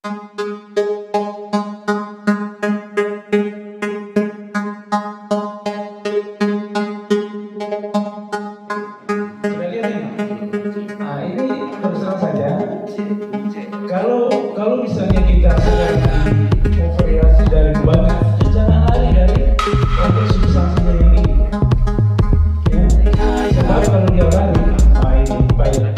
Sudah lihat ini? Nah, ini terus terang saja. Kalau misalnya kita sedang variasi dari banyak, jangan lari dari untuk substansinya yang ini. Ya, sebab kalau dia lari, ini baik.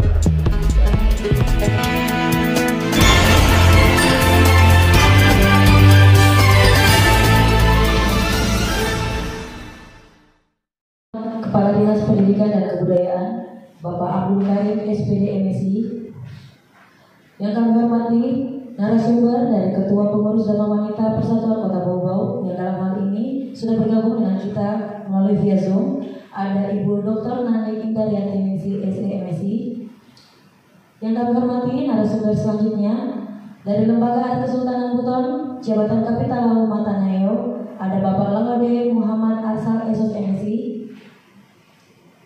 Kepala Dinas Pendidikan dan Kebudayaan, Bapak Abdul Karim SPD MSI, yang kami hormati narasumber dari Ketua Pengurus Dharma Wanita Persatuan Kota Bau-Bau yang dalam hal ini sudah bergabung dengan kita melalui via Zoom. Ada Ibu Dr. Nani Indaryati SMSI. Yang kami hormati narasumber selanjutnya dari Lembaga Adat Kesultanan Buton, Jabatan Kapital Lawu Matanayo, ada Bapak Langode Muhammad Arsal Esos MSI.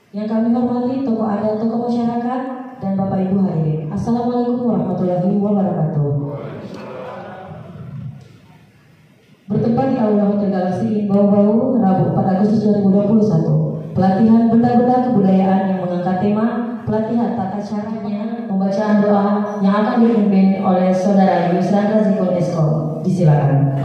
Yang kami hormati tokoh adat, tokoh masyarakat, dan Bapak Ibu hadirin. Assalamualaikum warahmatullahi wabarakatuh. Bertempat di Aula Hotel Galaxy Bau-Bau, Rabu 4 Agustus 2021. Pelatihan benda-benda kebudayaan yang mengangkat tema pelatihan tata caranya pembacaan doa yang akan dipimpin oleh Saudara Yusrandra Zikon Esko. Disilakan.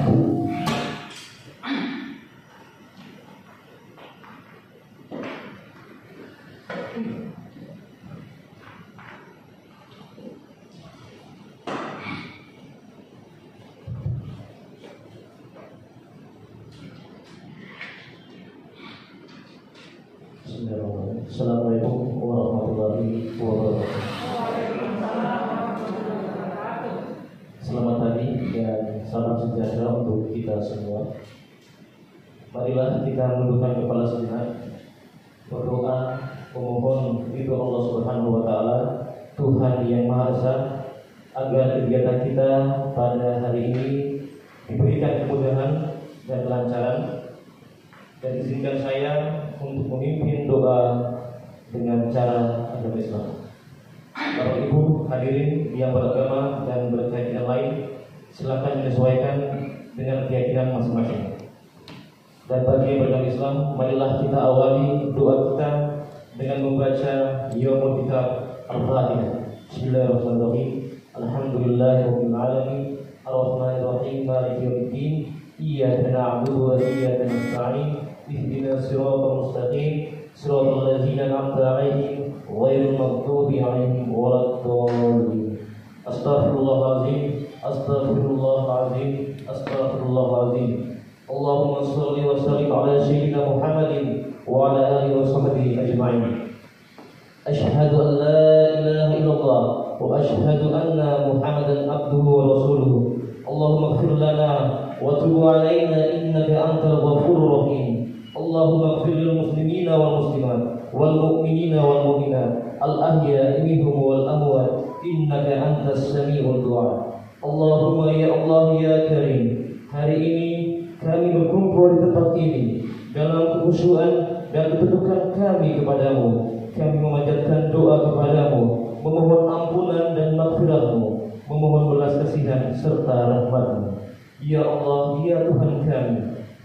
Assalamualaikum warahmatullahi wabarakatuh. Selamat pagi dan salam sejahtera untuk kita semua. Marilah kita menundukkan kepala sejenak, berdoa memohon ridho Allah Subhanahu wa taala, Tuhan yang Maha Esa, agar kegiatan kita pada hari ini diberikan kemudahan dan kelancaran. Dan izinkan saya untuk memimpin doa dengan cara agama Islam. Bapak Ibu hadirin yang beragama dan berkeyakinan lain, silakan menyesuaikan dengan keyakinan masing-masing. Dan bagi yang beragama Islam, marilah kita awali doa kita dengan membaca Yaumul Kitab Al-Fatihah. Bismillahirrahmanirrahim. Alhamdulillahirabbil alamin. Arrahmanirrahim. Maliki yaumiddin. Iyyaka na'budu wa iyyaka nasta'in. Ihdinas siratal mustaqim, siratal ladzina an'amta 'alaihim ghairil maghdubi 'alaihim waladdallin. Astaghfirullahalazim, astaghfirullahalazim, astaghfirullahalazim. Allahumma shalli wa sallim ala sayyidina Muhammadin wa ala alihi wa sahbihi ajma'in. Asyhadu an la ilaha illallah wa asyhadu anna Muhammadan abduhu wa rasuluhu. Allahumma ighfir lana wa tub 'alaina innaka antal ghafurur rahim. Allahumma ighfir lil muslimina wal muslimat wal mu'minina wal mu'minat al ahya'i minhum wal amwat innaka antas samiul du'a. Allahumma ya Allah ya Karim, hari ini kami berkumpul di tempat ini dalam kekhusyuan dan ketundukan kami kepadamu. Kami memanjatkan doa kepadamu, memohon ampunan dan maghfirah-Mu, memohon belas kasihan serta rahmat-Mu. Ya Allah, ya Tuhan kami,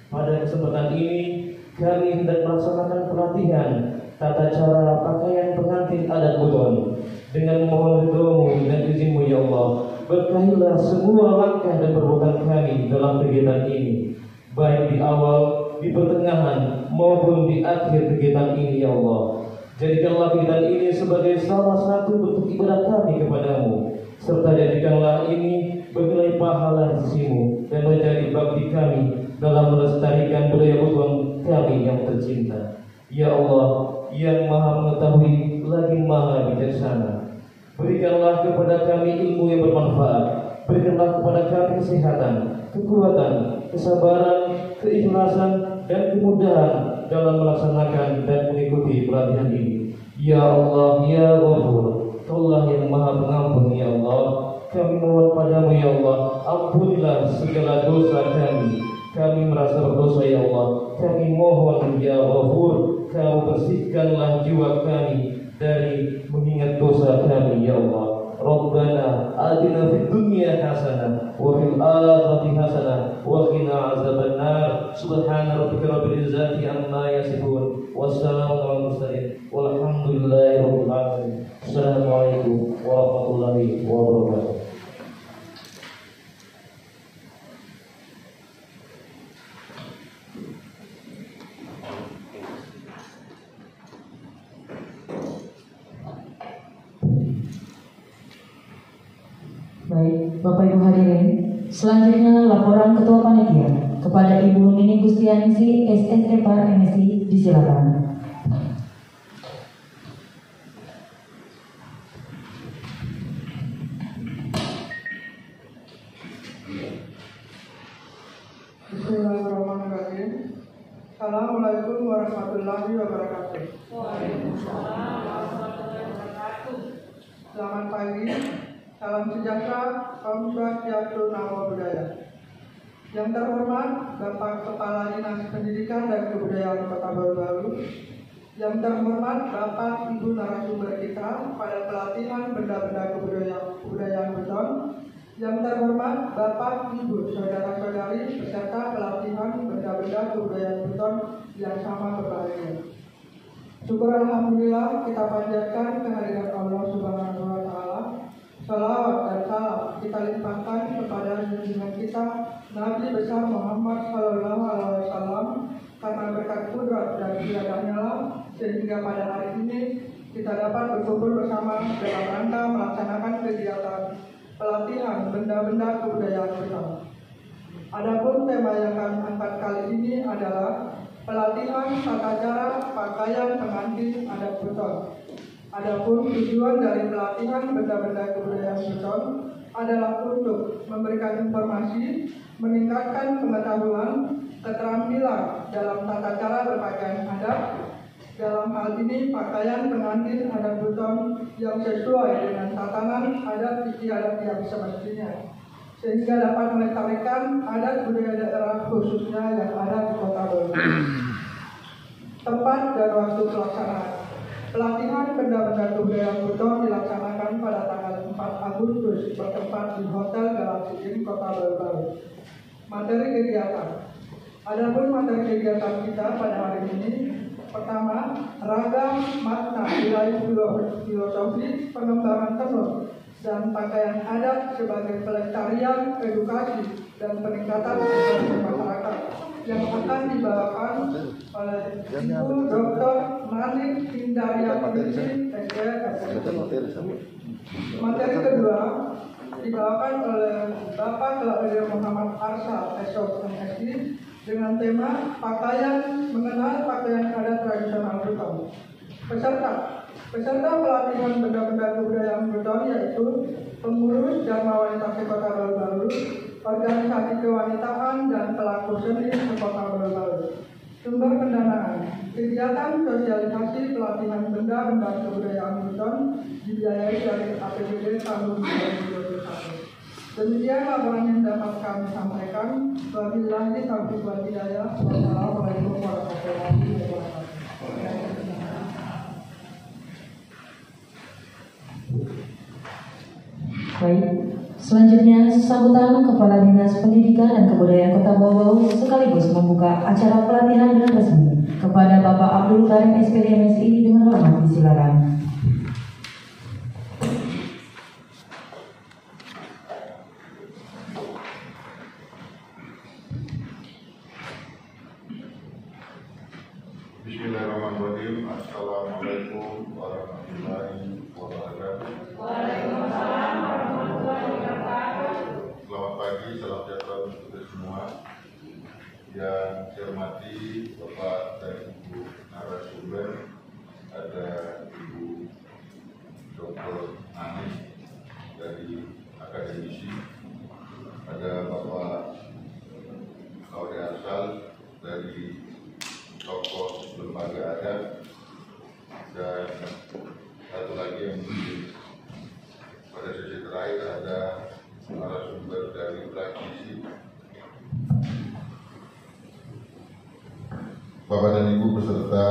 pada kesempatan ini kami hendak melaksanakan pelatihan tata cara pakaian pengantin adat Buton. Dengan memohon ridho-Mu dan izin-Mu ya Allah, berkahilah semua langkah dan perbuatan kami dalam kegiatan ini, baik di awal, di pertengahan maupun di akhir kegiatan ini ya Allah. Jadikanlah kegiatan ini sebagai salah satu bentuk ibadah kami kepadamu, serta jadikanlah ini bernilai pahala di sisi-Mu dan menjadi bakti kami dalam melestarikan budaya Buton kami yang tercinta. Ya Allah yang Maha mengetahui lagi Maha bijaksana, berikanlah kepada kami ilmu yang bermanfaat, berikanlah kepada kami kesehatan, kekuatan, kesabaran, keikhlasan, dan kemudahan dalam melaksanakan dan mengikuti pelatihan ini. Ya Allah ya Ghafur, Allah yang Maha Pengampun ya Allah, kami mohon padamu ya Allah, ampunilah segala dosa kami. Kami merasa berdosa ya Allah. Kami mohon ya Ghafur, Kau bersihkanlah jiwa kami dari mengingat dosa kami ya Allah. Rabbana atina fid dunya hasanah akhirati hasanah wa qina azabannar. Subhana rabbika rabbil izzati amma yasifun. Wassalamu ala mursalin. Walhamdulillahi rabbil alamin. Assalamualaikum warahmatullahi wabarakatuh. Baik, Bapak Ibu hadirin, selanjutnya laporan Ketua Panitia kepada Ibu Nini Gustianingsih, SSFR MSI, disilakan. Bismillahirrahmanirrahim. Assalamualaikum warahmatullahi wabarakatuh. Selamat pagi, salam sejahtera, Om Swastiastu, Namo Buddhaya. Yang terhormat Bapak Kepala Dinas Pendidikan dan Kebudayaan Kota Baru-Baru, yang terhormat Bapak Ibu narasumber kita pada pelatihan benda-benda kebudayaan beton, yang terhormat Bapak Ibu saudara-saudari peserta pelatihan benda-benda kebudayaan beton yang sama berbahagia. Syukur alhamdulillah kita panjatkan kehadiran Allah Subhanahu wa taala. Salawat dan salam kita limpahkan kepada junjungan kita Nabi besar Muhammad sallallahu alaihi wasallam, karena berkat kudrat dan iradahnya lah sehingga pada hari ini kita dapat berkumpul bersama dalam rangka melaksanakan kegiatan pelatihan benda-benda kebudayaan bersama. Adapun tema yang kami angkat kali ini adalah pelatihan tata cara pakaian pengantin adat beton. Adapun tujuan dari pelatihan benda-benda kebudayaan beton adalah untuk memberikan informasi, meningkatkan pengetahuan, keterampilan dalam tata cara berpakaian adat. Dalam hal ini pakaian pengantin adat beton yang sesuai dengan tatanan adat istiadat yang semestinya, sehingga dapat melestarikan adat budaya daerah khususnya yang ada di Kota Baru. Tempat dan waktu pelaksanaan pelatihan benda-benda kebudayaan beton dilaksanakan pada tanggal 4 Agustus bertempat di Hotel Galaxy Inn Kota Baru. Materi kegiatan. Adapun materi kegiatan kita pada hari ini, pertama, ragam makna nilai filosofi pengembangan tenun dan pakaian adat sebagai pelestarian, edukasi, dan peningkatan ekonomi masyarakat yang akan dibawakan oleh Ibu Dr. Nanik Hindaryati, SPSI. Materi kedua dibawakan oleh Bapak Klaudil Muhammad Arsa, SOS MSI, dengan tema mengenal pakaian adat tradisional beton. Peserta pelatihan benda-benda kebudayaan beton yaitu pengurus Dharma Wanita Sekota Baru-Baru, organisasi kewanitaan, dan pelaku seni Sekota Baru-Baru. Sumber pendanaan kegiatan sosialisasi pelatihan benda-benda kebudayaan beton dibiayai dari APBD tahun 2021. Demikian laporan yang dapat kami sampaikan. Wabillahi taufiq wal hidayah. Wassalamualaikum warahmatullahi wabarakatuh. Baik, selanjutnya sambutan Kepala Dinas Pendidikan dan Kebudayaan Kota Bau sekaligus membuka acara pelatihan dengan resmi kepada Bapak Abdul Karim SPD MSI dengan hormat disilakan. Bismillahirrahmanirrahim. Assalamualaikum warahmatullahi wabarakatuh. Waalaikumsalam warahmatullahi wabarakatuh. Selamat pagi, salam sejahtera untuk kita semua. Yang saya hormati Bapak dan Ibu narasumber, ada Ibu Dr. Nanik dari akademisi, ada Bapak Klaudil Arsal dari tokoh lembaga adat, dan satu lagi yang mungkin pada sesi terakhir ada narasumber dari praktisi. Bapak dan Ibu peserta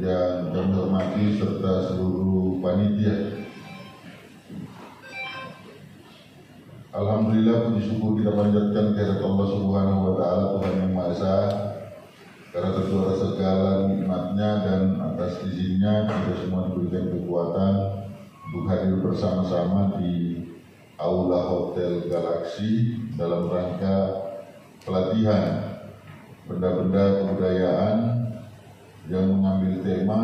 yang kami hormati serta seluruh panitia. Alhamdulillah, puji syukur kita panjatkan kehadirat Allah Subhanahu wa Ta'ala, Tuhan yang Maha Esa, karena tentu atas segala nikmatnya dan atas izinnya kita semua diberikan kekuatan untuk hadir bersama-sama di Aula Hotel Galaxy dalam rangka pelatihan benda-benda kebudayaan yang mengambil tema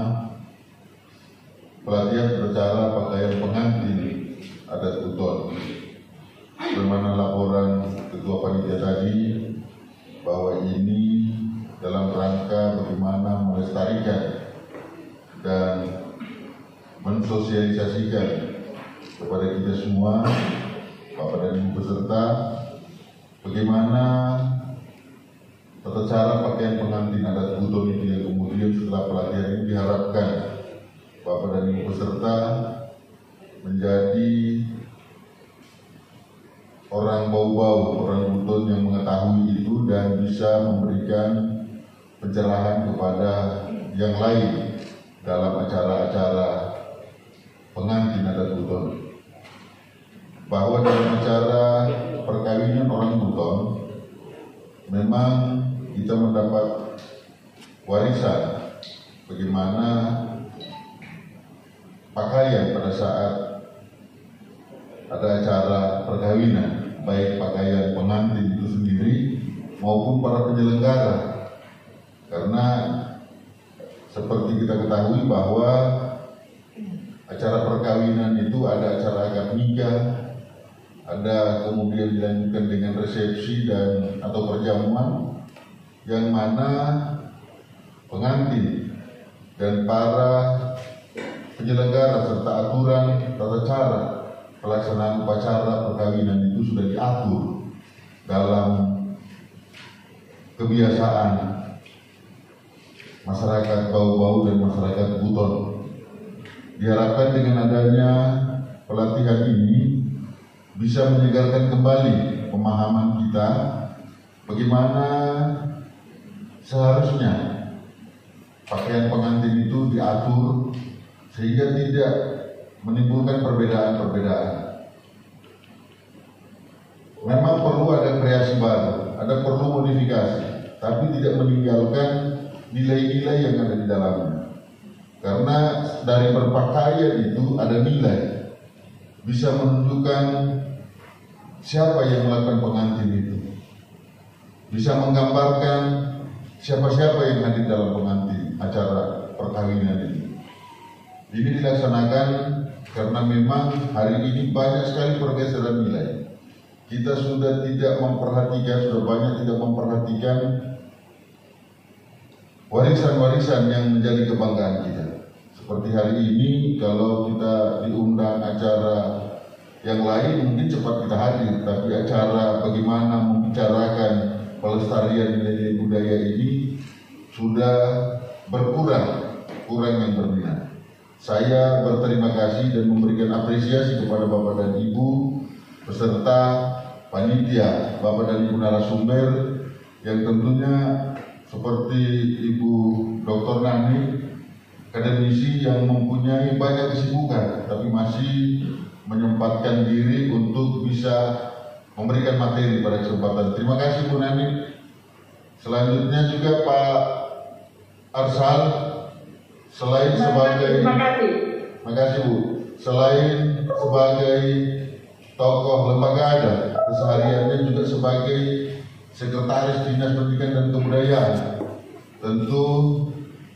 pelatihan bercara pakaian pengantin adat Buton. Bagaimana laporan Ketua Panitia tadi bahwa ini dalam rangka bagaimana melestarikan dan mensosialisasikan kepada kita semua, Bapak dan Ibu peserta, bagaimana tata cara pakaian pengantin adat Buton itu yang kemudian setelah pelatihan ini diharapkan Bapak dan Ibu peserta menjadi orang bau-bau, orang Buton yang mengetahui itu dan bisa memberikan pencerahan kepada yang lain dalam acara-acara pengantin adat Buton. Bahwa dalam acara perkawinan orang Buton memang kita mendapat warisan bagaimana pakaian pada saat ada acara perkawinan, baik pakaian pengantin itu sendiri maupun para penyelenggara. Karena seperti kita ketahui bahwa acara perkawinan itu ada acara akad nikah, ada kemudian dilanjutkan dengan resepsi dan atau perjamuan, yang mana pengantin dan para penyelenggara serta aturan tata cara pelaksanaan upacara perkawinan itu sudah diatur dalam kebiasaan masyarakat Bau-Bau dan masyarakat Buton. Diharapkan dengan adanya pelatihan ini bisa menyegarkan kembali pemahaman kita bagaimana seharusnya pakaian pengantin itu diatur sehingga tidak menimbulkan perbedaan-perbedaan. Memang perlu ada kreasi baru, ada perlu modifikasi, tapi tidak meninggalkan nilai-nilai yang ada di dalamnya. Karena dari berpakaian itu ada nilai, bisa menunjukkan siapa yang melakukan pengantin itu, bisa menggambarkan siapa-siapa yang hadir dalam pengantin acara perkawinan ini. Ini dilaksanakan karena memang hari ini banyak sekali pergeseran nilai. Kita sudah tidak memperhatikan, sudah banyak tidak memperhatikan warisan-warisan yang menjadi kebanggaan kita. Seperti hari ini kalau kita diundang acara yang lain mungkin cepat kita hadir, tapi acara bagaimana membicarakan pelestarian nilai-nilai budaya ini sudah kurang yang berminat. Saya berterima kasih dan memberikan apresiasi kepada Bapak dan Ibu beserta panitia, Bapak dan Ibu narasumber yang tentunya seperti Ibu Dr. Nani, akademisi yang mempunyai banyak kesibukan tapi masih menyempatkan diri untuk bisa memberikan materi pada kesempatan. Terima kasih Bu Nani. Selanjutnya juga Pak Arsal, selain sebagai terima kasih Bu, selain sebagai tokoh lembaga adat, kesehariannya juga sebagai sekretaris Dinas Pendidikan dan Kebudayaan. Tentu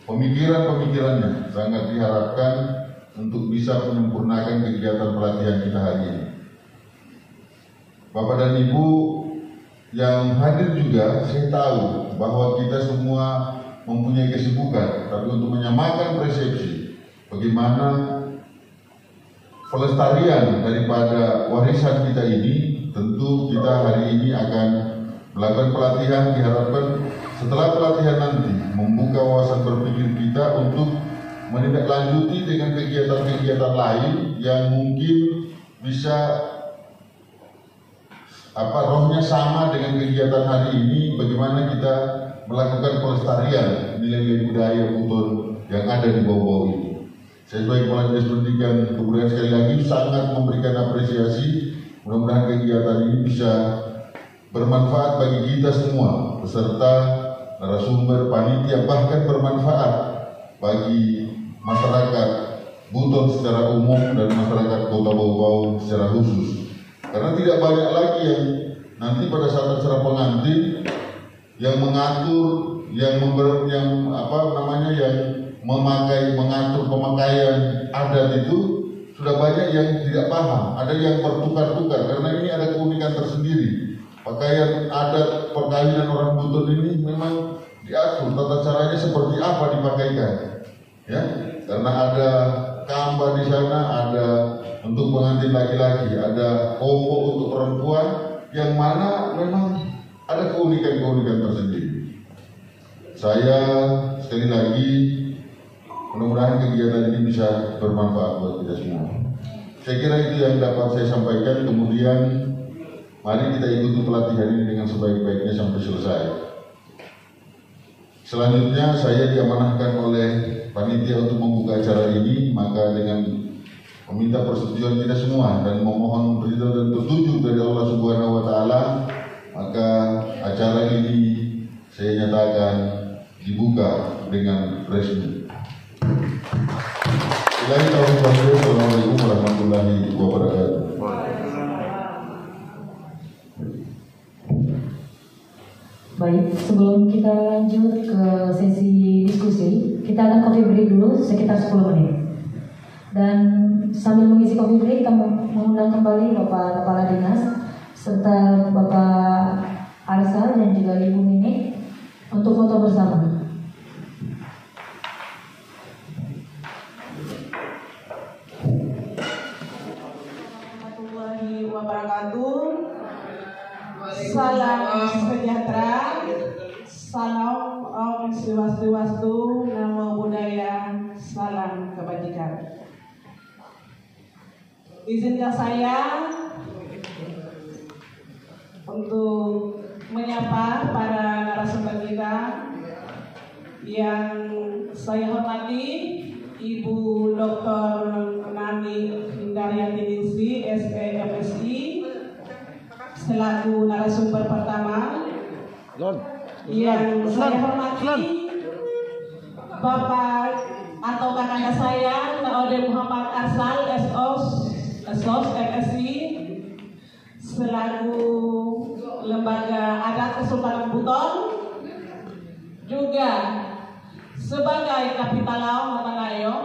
pemikiran-pemikirannya sangat diharapkan untuk bisa menyempurnakan kegiatan pelatihan kita hari ini. Bapak dan Ibu yang hadir juga, saya tahu bahwa kita semua mempunyai kesibukan, tapi untuk menyamakan persepsi bagaimana pelestarian daripada warisan kita ini, tentu kita hari ini akan melakukan pelatihan. Diharapkan setelah pelatihan nanti membuka wawasan berpikir kita untuk menindaklanjuti dengan kegiatan-kegiatan lain yang mungkin bisa rohnya sama dengan kegiatan hari ini, bagaimana kita melakukan pelestarian nilai-nilai budaya Buton yang ada di Bau-Bau ini. Saya sebagai Kepala Dinas Pendidikan Kebudayaan sekali lagi sangat memberikan apresiasi. Mudah-mudahan kegiatan ini bisa bermanfaat bagi kita semua, beserta narasumber, panitia, bahkan bermanfaat bagi masyarakat Buton secara umum dan masyarakat Kota Bau-Bau secara khusus. Karena tidak banyak lagi yang nanti pada saat acara pengantin yang mengatur, yang mengatur pemakaian adat itu sudah banyak yang tidak paham. Ada yang bertukar-tukar karena ini ada keunikan tersendiri. Pakaian adat perkawinan orang Buton ini memang diatur tata caranya seperti apa dipakaikan, ya. Karena ada kamba di sana, ada untuk pengantin laki-laki, ada koko untuk perempuan, yang mana memang ada keunikan-keunikan tersendiri. Saya sekali lagi mudah-mudahan kegiatan ini bisa bermanfaat buat kita semua. Saya kira itu yang dapat saya sampaikan. Kemudian mari kita ikuti pelatihan ini dengan sebaik-baiknya sampai selesai. Selanjutnya saya diamanahkan oleh panitia untuk membuka acara ini, maka dengan meminta persetujuan kita semua dan memohon ridho dan petunjuk dari Allah Subhanahu wa taala, maka acara ini saya nyatakan dibuka dengan resmi. Assalamualaikum warahmatullahi wabarakatuh. Baik, sebelum kita lanjut ke sesi diskusi, kita akan coffee break dulu sekitar 10 menit. Dan sambil mengisi coffee break, kita mengundang kembali Bapak Kepala Dinas serta Bapak Arsa dan juga Ibu Mini untuk foto bersama. Warahmatullahi wabarakatuh. Salam sejahtera, salam Om Swastiastu, Namo Buddhaya, salam kebajikan. Izinkan saya untuk menyapa para narasumber kita yang saya hormati, Ibu Dr. Nani Hindaryati, SEMSI, selaku narasumber pertama. Yang saya hormati Bapak atau kakanda saya, Naode Muhammad Arsal, SOS MSI, selaku Lembaga Adat Kesultanan Buton, juga sebagai Kapitalau Matanayo.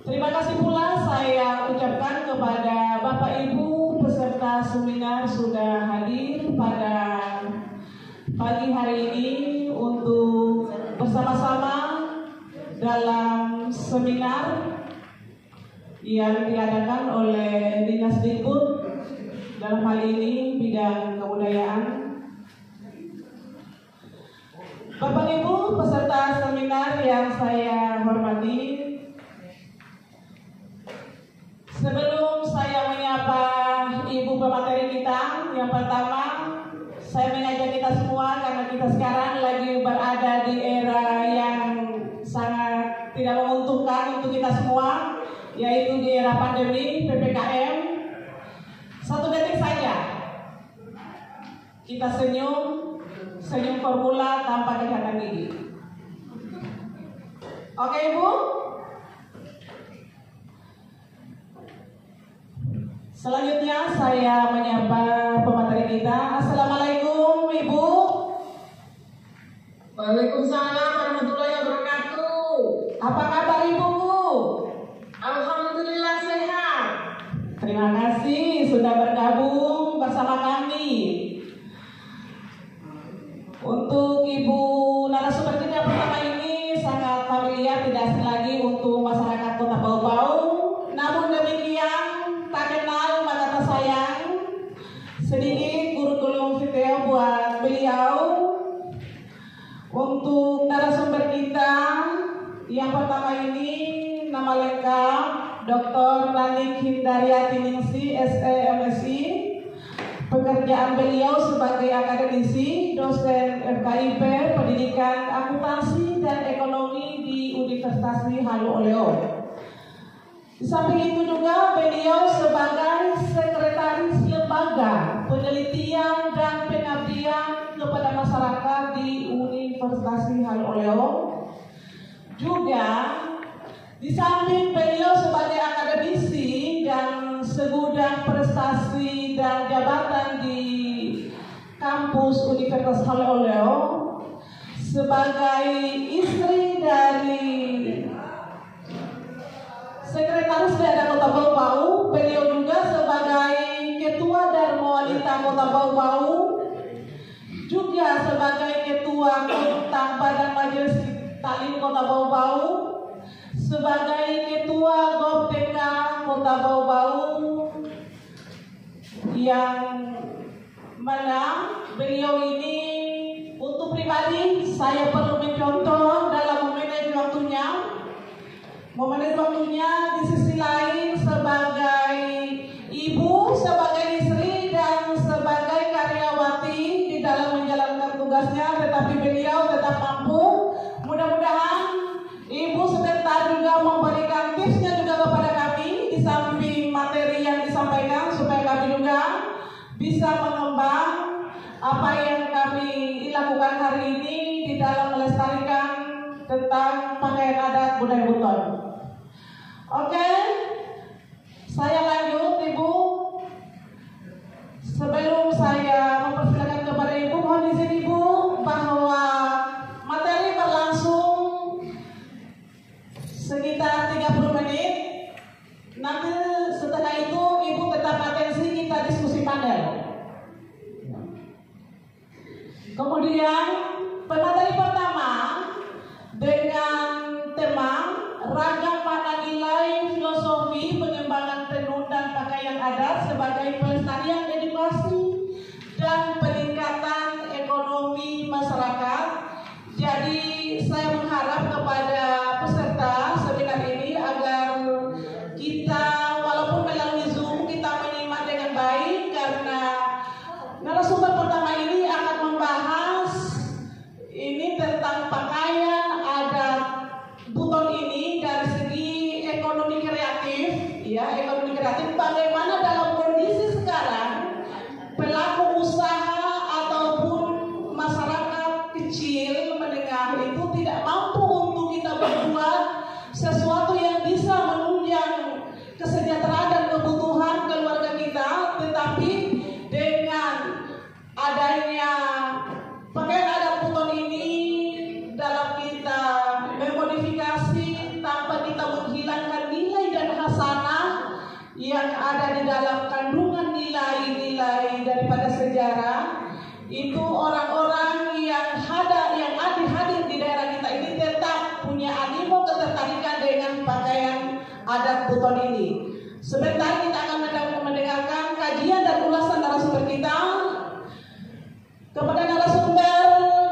Terima kasih pula saya ucapkan kepada Bapak Ibu peserta seminar sudah hadir pada pagi hari ini untuk bersama-sama dalam seminar yang diadakan oleh Dinas Dikbud, dalam hal ini bidang kebudayaan. Bapak Ibu peserta seminar yang saya hormati, sebelum saya menyapa Ibu pemateri kita, yang pertama saya mengajak kita semua karena kita sekarang lagi berada di era yang sangat tidak menguntungkan untuk kita semua, yaitu di era pandemi PPKM. 1 detik saja kita senyum formula tanpa kelihatan gigi. Oke Ibu? Selanjutnya saya menyapa pemateri kita. Assalamualaikum Ibu. Waalaikumsalam warahmatullahi wabarakatuh. Apa kabar Ibu? Alhamdulillah sehat. Terima kasih sudah bergabung bersama kami. Untuk Ibu narasumber kita pertama ini sangat familiar, tidak asing lagi untuk masyarakat Kota Bau-Bau. Namun demikian, tak kenal maka tak sayang. Sedikit kurikulum vitae buat beliau. Untuk narasumber kita yang pertama ini, nama lengkap Dr. Nani Hindaryati, SEMSI. Pekerjaan beliau sebagai akademisi, dosen FKIP, pendidikan akuntansi dan ekonomi di Universitas Halu Oleo. Di samping itu juga beliau sebagai prestasi hal oleo. Juga di samping beliau sebagai akademisi dan segudang prestasi dan jabatan di kampus Universitas Haloleo, sebagai istri dari Sekretaris Daerah Kota Bau-Bau, beliau juga sebagai Ketua Darma Wanita Kota Bau-Bau, juga sebagai Ketua Kontak Badan Majelis Taklim Kota Bau-Bau, sebagai Ketua GOPTK Kota Bau-Bau, yang mana beliau ini untuk pribadi saya perlu mencontoh dalam memanage waktunya. Di sisi lain sebagai ibu, sebagai istri, dan sebagai karyawati di dalam menjalankan tugasnya, tetapi beliau tetap mampu. Mudah-mudahan ibu sebentar juga memberikan tipsnya juga kepada kami di samping materi yang disampaikan, supaya kami juga bisa mengembang apa yang kami lakukan hari ini di dalam melestarikan tentang pakaian adat budaya Buton. Oke, saya lanjut Ibu. Sebelum saya mempersilakan kepada Ibu, mohon izin Ibu bahwa materi berlangsung sekitar 30 menit. Nanti setelah itu Ibu tetap atensi, kita diskusi panel. Kemudian pemateri pertama dengan tema Ragam Makna Nilai Filosofi Pengembangan Tenun dan Pakaian Adat sebagai Pelestarian Edukasi dan Peningkatan Ekonomi Masyarakat. Jadi saya mengharap kepada peserta seminar ini agar kita walaupun melalui Zoom kita menyimak dengan baik, karena narasumber pertama ini akan membahas ini tentang pakaian adat Buton ini dari segi ekonomi kreatif, ya, ekonomi kreatif. Bagaimana dalam kondisi sekarang pelaku usaha ataupun masyarakat kecil menengah itu tidak mampu untuk kita berbuat sesuatu yang bisa menunjang kesejahteraan dan kebutuhan keluarga kita, tetapi dengan adanya pakaian adat Buton ini dalam kita memodifikasi tanpa kita menghilangkan nilai dan hasanah yang ada di dalam kandungan nilai-nilai daripada sejarah, itu orang-orang yang hadir di daerah kita ini tetap punya animo ketertarikan dengan pakaian adat Buton ini. Sebentar kita akan mendengarkan kajian dan ulasan narasumber kita. Kepada narasumber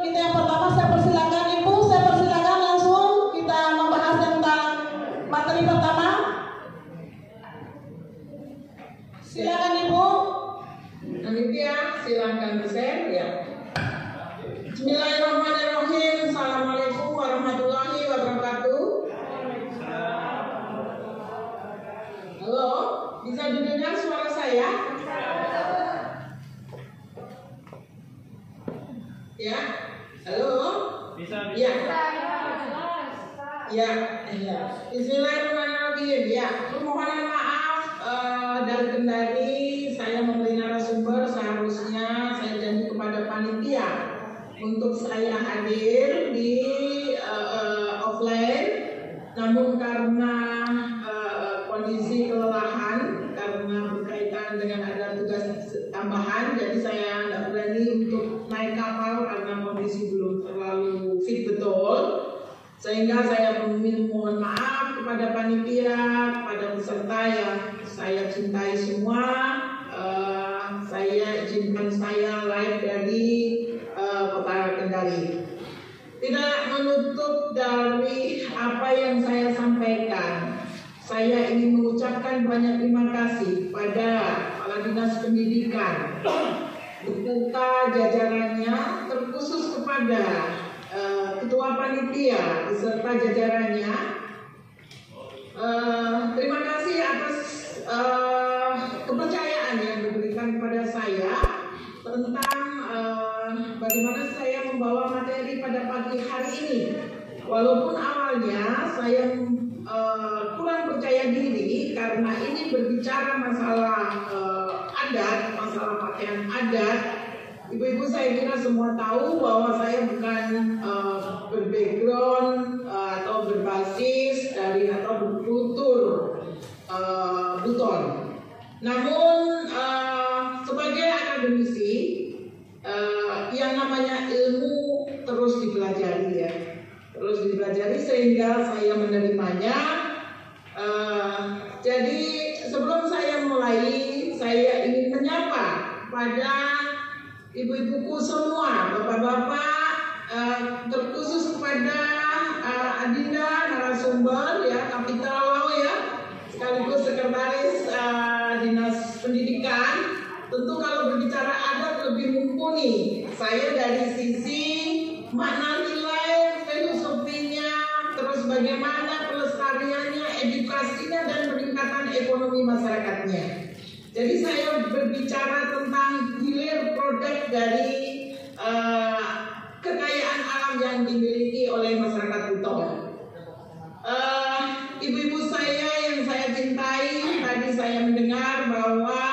kita yang pertama, saya persilakan Ibu, saya persilakan langsung kita membahas tentang materi pertama. Silakan Ibu. Panitia, silakan present ya. Bismillahirrahmanirrahim. Assalamualaikum warahmatullahi wabarakatuh. Halo, bisa didengar suara saya? Ya, halo. Bisa. Ya. Ya. Bismillahirrahmanirrahim. Ya, permohonan maaf dari Kendari, saya memberi narasumber, seharusnya saya janji kepada panitia untuk saya hadir di offline, namun karena kondisi kelelahan karena berkaitan dengan ada tugas tambahan, jadi saya tidak berani untuk naik kapal karena kondisi belum terlalu fit betul, sehingga saya mohon maaf kepada panitia, kepada peserta yang saya cintai semua. Saya izinkan saya live dari Kota Kendari. Tidak menutup dari apa yang saya sampaikan, saya ingin mengucapkan banyak terima kasih pada Kepala Dinas Pendidikan beserta jajarannya, terkhusus kepada Ketua Panitia beserta jajarannya. Terima kasih atas kepercayaan yang diberikan kepada saya tentang bagaimana saya membawa materi pada pagi hari ini. Walaupun awalnya saya kurang percaya diri karena ini berbicara masalah adat, masalah pakaian adat. Ibu-ibu saya kira semua tahu bahwa saya bukan berbackground atau berbasis dari atau berkultur Buton. Namun sebagai akademisi yang namanya ilmu terus dipelajari ya. Terus dipelajari sehingga saya menerimanya. Jadi sebelum saya mulai, saya ingin menyapa pada ibu-ibuku semua, bapak-bapak, terkhusus kepada Adinda narasumber ya, Kapital Law ya, sekaligus sekretaris Dinas Pendidikan. Tentu kalau berbicara adat lebih mumpuni. Saya dari sisi makna nilai, filosofinya, terus bagaimana pelestariannya, edukasinya, dan peningkatan ekonomi masyarakatnya. Jadi saya berbicara tentang hilir produk dari kekayaan alam yang dimiliki oleh masyarakat Buton. Ibu-ibu saya yang saya cintai, tadi saya mendengar bahwa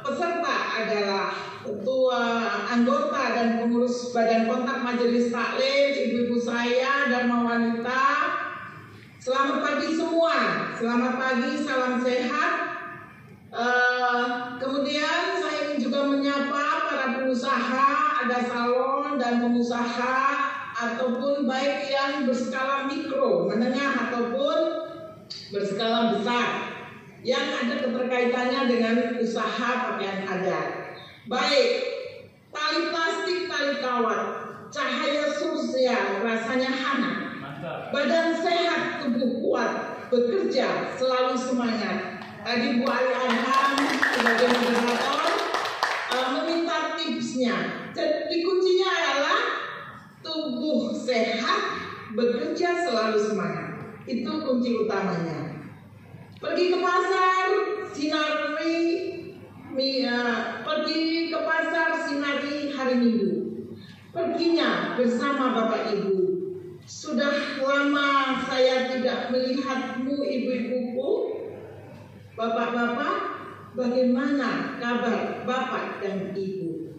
peserta adalah ketua, anggota dan pengurus Badan Kontak Majelis Taklim, ibu-ibu saya, Dharma Wanita. Selamat pagi semua, selamat pagi, salam sehat. Kemudian saya ingin juga menyapa para pengusaha, ada salon dan pengusaha ataupun baik yang berskala mikro, menengah ataupun berskala besar yang ada keterkaitannya dengan usaha pakaian adat. Baik tali plastik, tali kawat, cahaya surya rasanya hangat, badan sehat, tubuh kuat, bekerja selalu semangat. Tadi Bu Ali Adham sebagai moderator meminta tipsnya. Jadi kuncinya adalah tubuh sehat, bekerja selalu semangat. Itu kunci utamanya. Pergi ke pasar, sinari hari Minggu. Perginya bersama Bapak Ibu. Sudah lama saya tidak melihatmu, ibu-ibuku. Bapak-bapak, bagaimana kabar Bapak dan Ibu?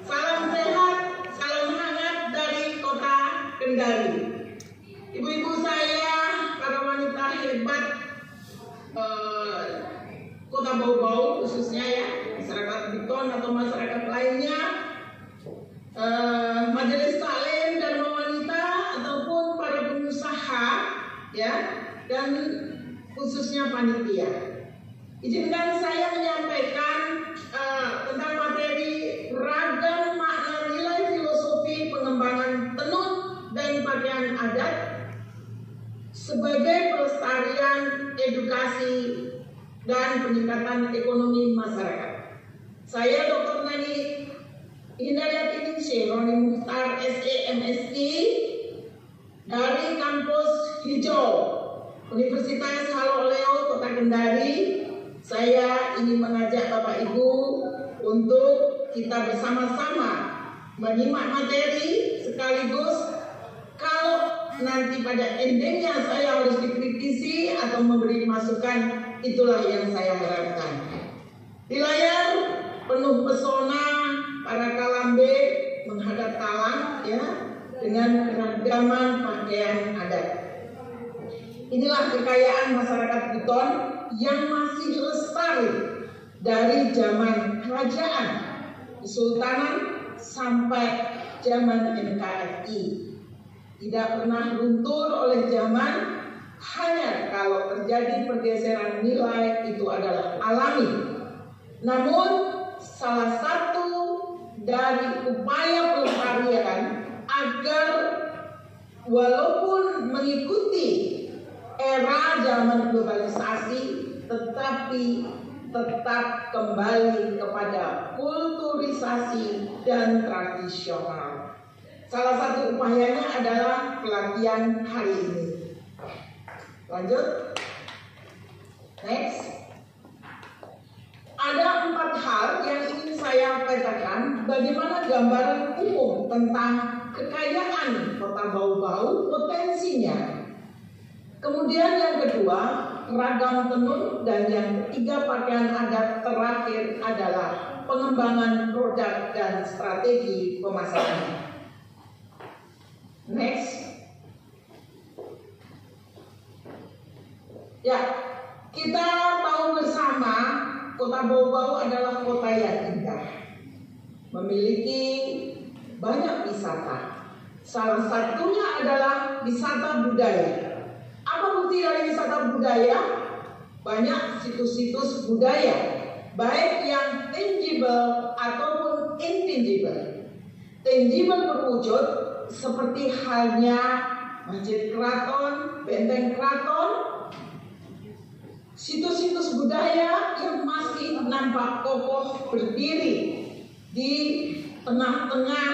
Salam sehat, salam hangat dari kota Kendari. Ibu-ibu saya, para wanita hebat kota Bau-Bau khususnya ya, masyarakat Buton atau masyarakat lainnya, Majelis Taklim dan wanita ataupun para pengusaha ya, dan khususnya panitia. Izinkan saya menyampaikan tentang materi ragam makna nilai filosofi pengembangan tenun dan pakaian adat sebagai pelestarian, edukasi, dan peningkatan ekonomi masyarakat. Saya Dr. Nani Hidayatiningsih Roni Mukhtar SEMSI dari kampus Hijau Universitas Haloleo Kota Kendari. Saya ingin mengajak Bapak Ibu untuk kita bersama-sama menyimak materi, sekaligus kalau nanti pada endingnya saya harus dikritisi atau memberi masukan, itulah yang saya harapkan. Di layar penuh pesona para kalambe menghadap talang ya, dengan keragaman pakaian adat. Inilah kekayaan masyarakat Buton yang masih lestari dari zaman kerajaan Kesultanan sampai zaman NKRI. Tidak pernah luntur oleh zaman, hanya kalau terjadi pergeseran nilai itu adalah alami. Namun salah satu dari upaya pelestarian agar walaupun mengikuti era zaman globalisasi, tetapi tetap kembali kepada kulturisasi dan tradisional. Salah satu upayanya adalah pelatihan hari ini. Lanjut. Next. Ada 4 hal yang ingin saya katakan bagaimana gambaran umum tentang kekayaan Kota Bau-Bau, potensinya. Kemudian yang kedua, ragam tenun, dan yang ketiga pakaian adat. Terakhir adalah pengembangan produk dan strategi pemasaran. Next. Ya, kita tahu bersama Kota Bau-Bau adalah kota yang indah, memiliki banyak wisata. Salah satunya adalah wisata budaya. Apa bukti dari wisata budaya? Banyak situs-situs budaya, baik yang tangible ataupun intangible. Tangible berwujud seperti halnya Masjid Keraton, Benteng Keraton, situs-situs budaya yang masih nampak kokoh berdiri di tengah-tengah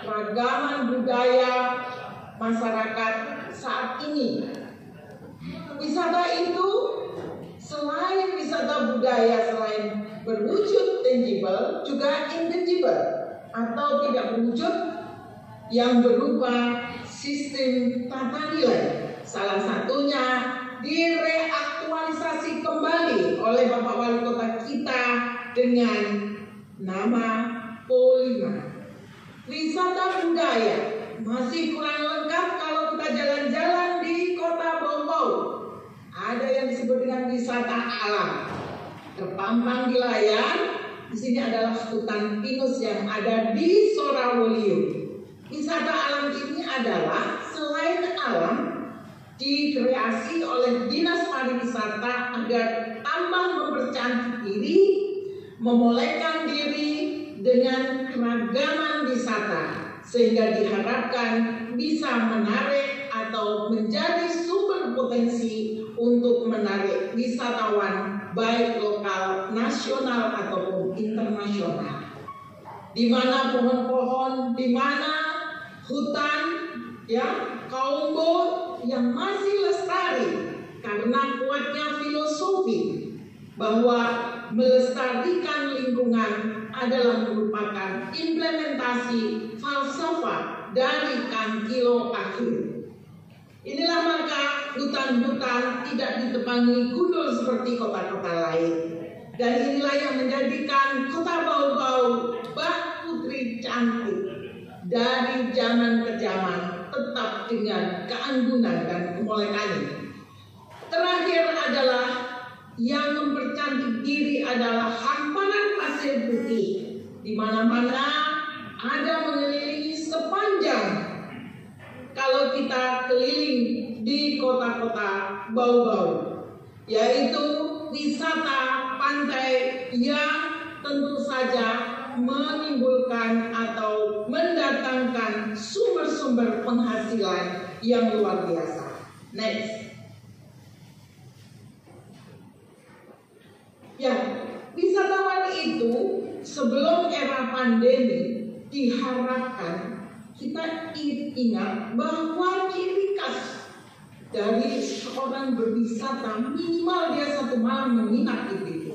keragaman budaya masyarakat saat ini. Wisata itu selain wisata budaya, selain berwujud tangible, juga intangible atau tidak berwujud, yang berupa sistem tata nilai. Salah satunya direaktualisasi kembali oleh Bapak Wali Kota kita dengan nama Polima. Wisata budaya masih kurang lengkap kalau kita jalan-jalan di Kota Bau-Bau. Ada yang disebut dengan wisata alam. Terpampang di layar, di sini adalah hutan pinus yang ada di Sorawolio. Wisata alam ini adalah selain alam, dikreasi oleh Dinas Pariwisata agar tambah mempercantik diri, memolehkan diri dengan keragaman wisata, sehingga diharapkan bisa menarik atau menjadi sumber potensi untuk menarik wisatawan baik lokal, nasional ataupun internasional. Di mana pohon-pohon, di mana hutan, ya, kaum Bo yang masih lestari karena kuatnya filosofi bahwa melestarikan lingkungan adalah merupakan implementasi falsafah dari Kankilo Akhir. Inilah maka hutan-hutan tidak ditebangi gundul seperti kota-kota lain. Dan inilah yang menjadikan Kota Bau-Bau bak putri cantik dari zaman ke zaman, tetap dengan keanggunan dan kemolekannya. Terakhir adalah yang mempercantik diri adalah hamparan pasir putih, di mana-mana ada mengelilingi sepanjang. Kalau kita keliling di kota-kota Bau-Bau, yaitu wisata pantai yang tentu saja menimbulkan atau mendatangkan sumber-sumber penghasilan yang luar biasa. Next. Ya, wisatawan itu sebelum era pandemi diharapkan kita ingat bahwa ciri khas dari seorang berwisata minimal dia 1 malam menginap di situ.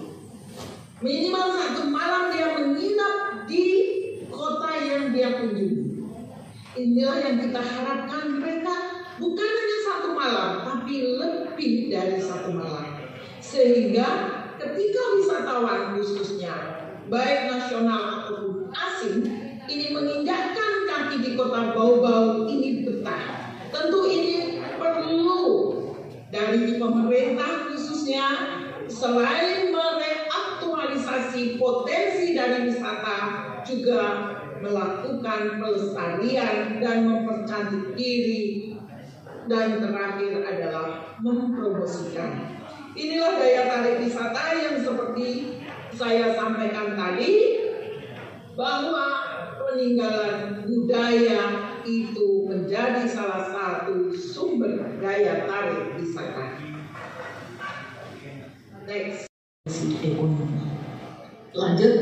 Minimal 1 malam dia menginap di kota yang dia kunjungi. Inilah yang kita harapkan mereka, bukan hanya 1 malam, tapi lebih dari 1 malam. Sehingga ketika wisatawan khususnya, baik nasional ataupun asing, ini menginjakkan kaki di Kota Bau-Bau ini betah. Tentu ini perlu dari pemerintah khususnya, selain mereaktualisasi potensi dari wisata, juga melakukan pelestarian dan mempercantik diri, dan terakhir adalah mempromosikan. Inilah daya tarik wisata yang seperti saya sampaikan tadi, bahwa peninggalan budaya itu menjadi salah satu sumber daya tarik wisata. Next. Lanjut.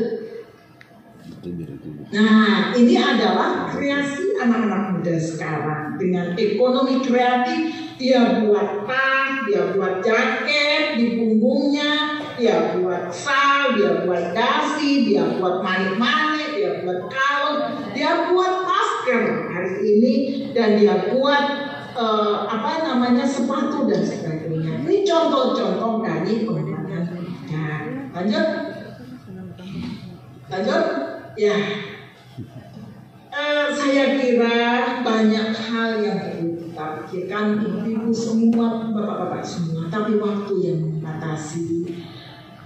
Nah, ini adalah kreasi anak-anak muda sekarang dengan ekonomi kreatif. Dia buat tas, dia buat jaket di punggungnya, dia buat sal, dia buat dasi, dia buat manik-manik, dia buat kalung, dia buat masker hari ini, dan dia buat sepatu dan sebagainya. Ini contoh-contoh dari pengembangan pendidikan. Lanjut, ya. Saya kira banyak hal yang perlu kita pikirkan, ibu semua, bapak-bapak semua. Tapi waktu yang membatasi.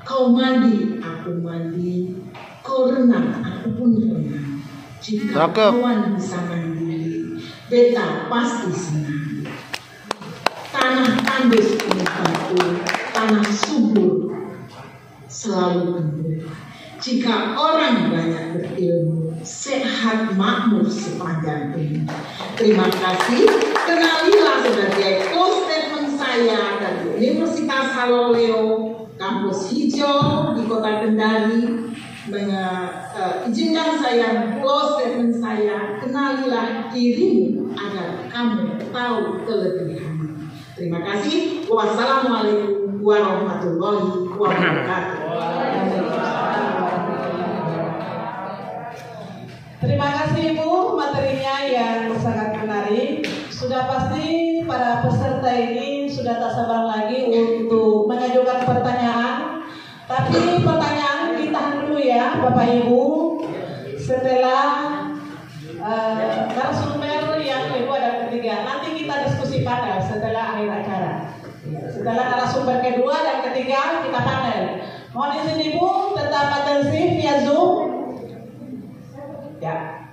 Kau mandi, aku mandi. Kau renang, aku pun renang. Jika kawan bisa mandiri, beta pasti senang. Tanah tandus penuh batu, tanah subur selalu penuh. Jika orang banyak berilmu, sehat makmur sepanjang dunia. Terima kasih. Kenalilah sebagai close statement saya dari Universitas Haloleo, kampus hijau di Kota Kendari. Izinkan saya close statement saya. Kenalilah dirimu agar kamu tahu kelebihanmu. Terima kasih. Wassalamualaikum warahmatullahi wabarakatuh. Terima kasih Ibu, materinya yang sangat menarik. Sudah pasti para peserta ini sudah tak sabar lagi untuk mengajukan pertanyaan. Tapi pertanyaan ditahan dulu ya Bapak Ibu. Setelah narasumber yang kedua dan ketiga, nanti kita diskusi panel setelah akhir acara. Setelah narasumber kedua dan ketiga kita panel. Mohon izin Ibu tetap atensif via Zoom. Ya.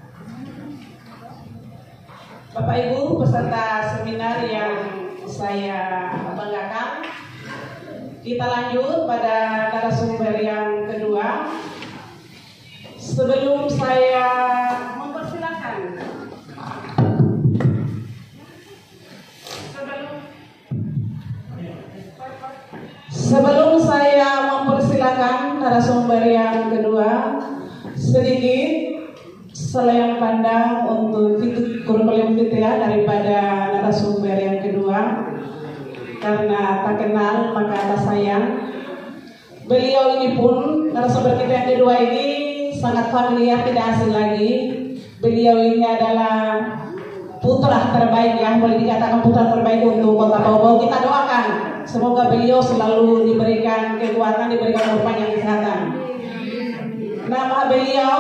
Bapak Ibu peserta seminar yang saya banggakan, kita lanjut pada narasumber yang kedua. Sebelum saya mempersilakan, sebelum saya mempersilakan narasumber yang kedua, sedikit selain pandang untuk kurikulum vitae daripada narasumber yang kedua, karena tak kenal maka tak sayang. Beliau ini pun narasumber kita yang kedua ini sangat familiar, tidak asing lagi. Beliau ini adalah putra terbaik, ya boleh dikatakan putra terbaik untuk Kota Bau-Bau. Kita doakan semoga beliau selalu diberikan kekuatan, diberikan umur panjang kesehatan. Nama beliau,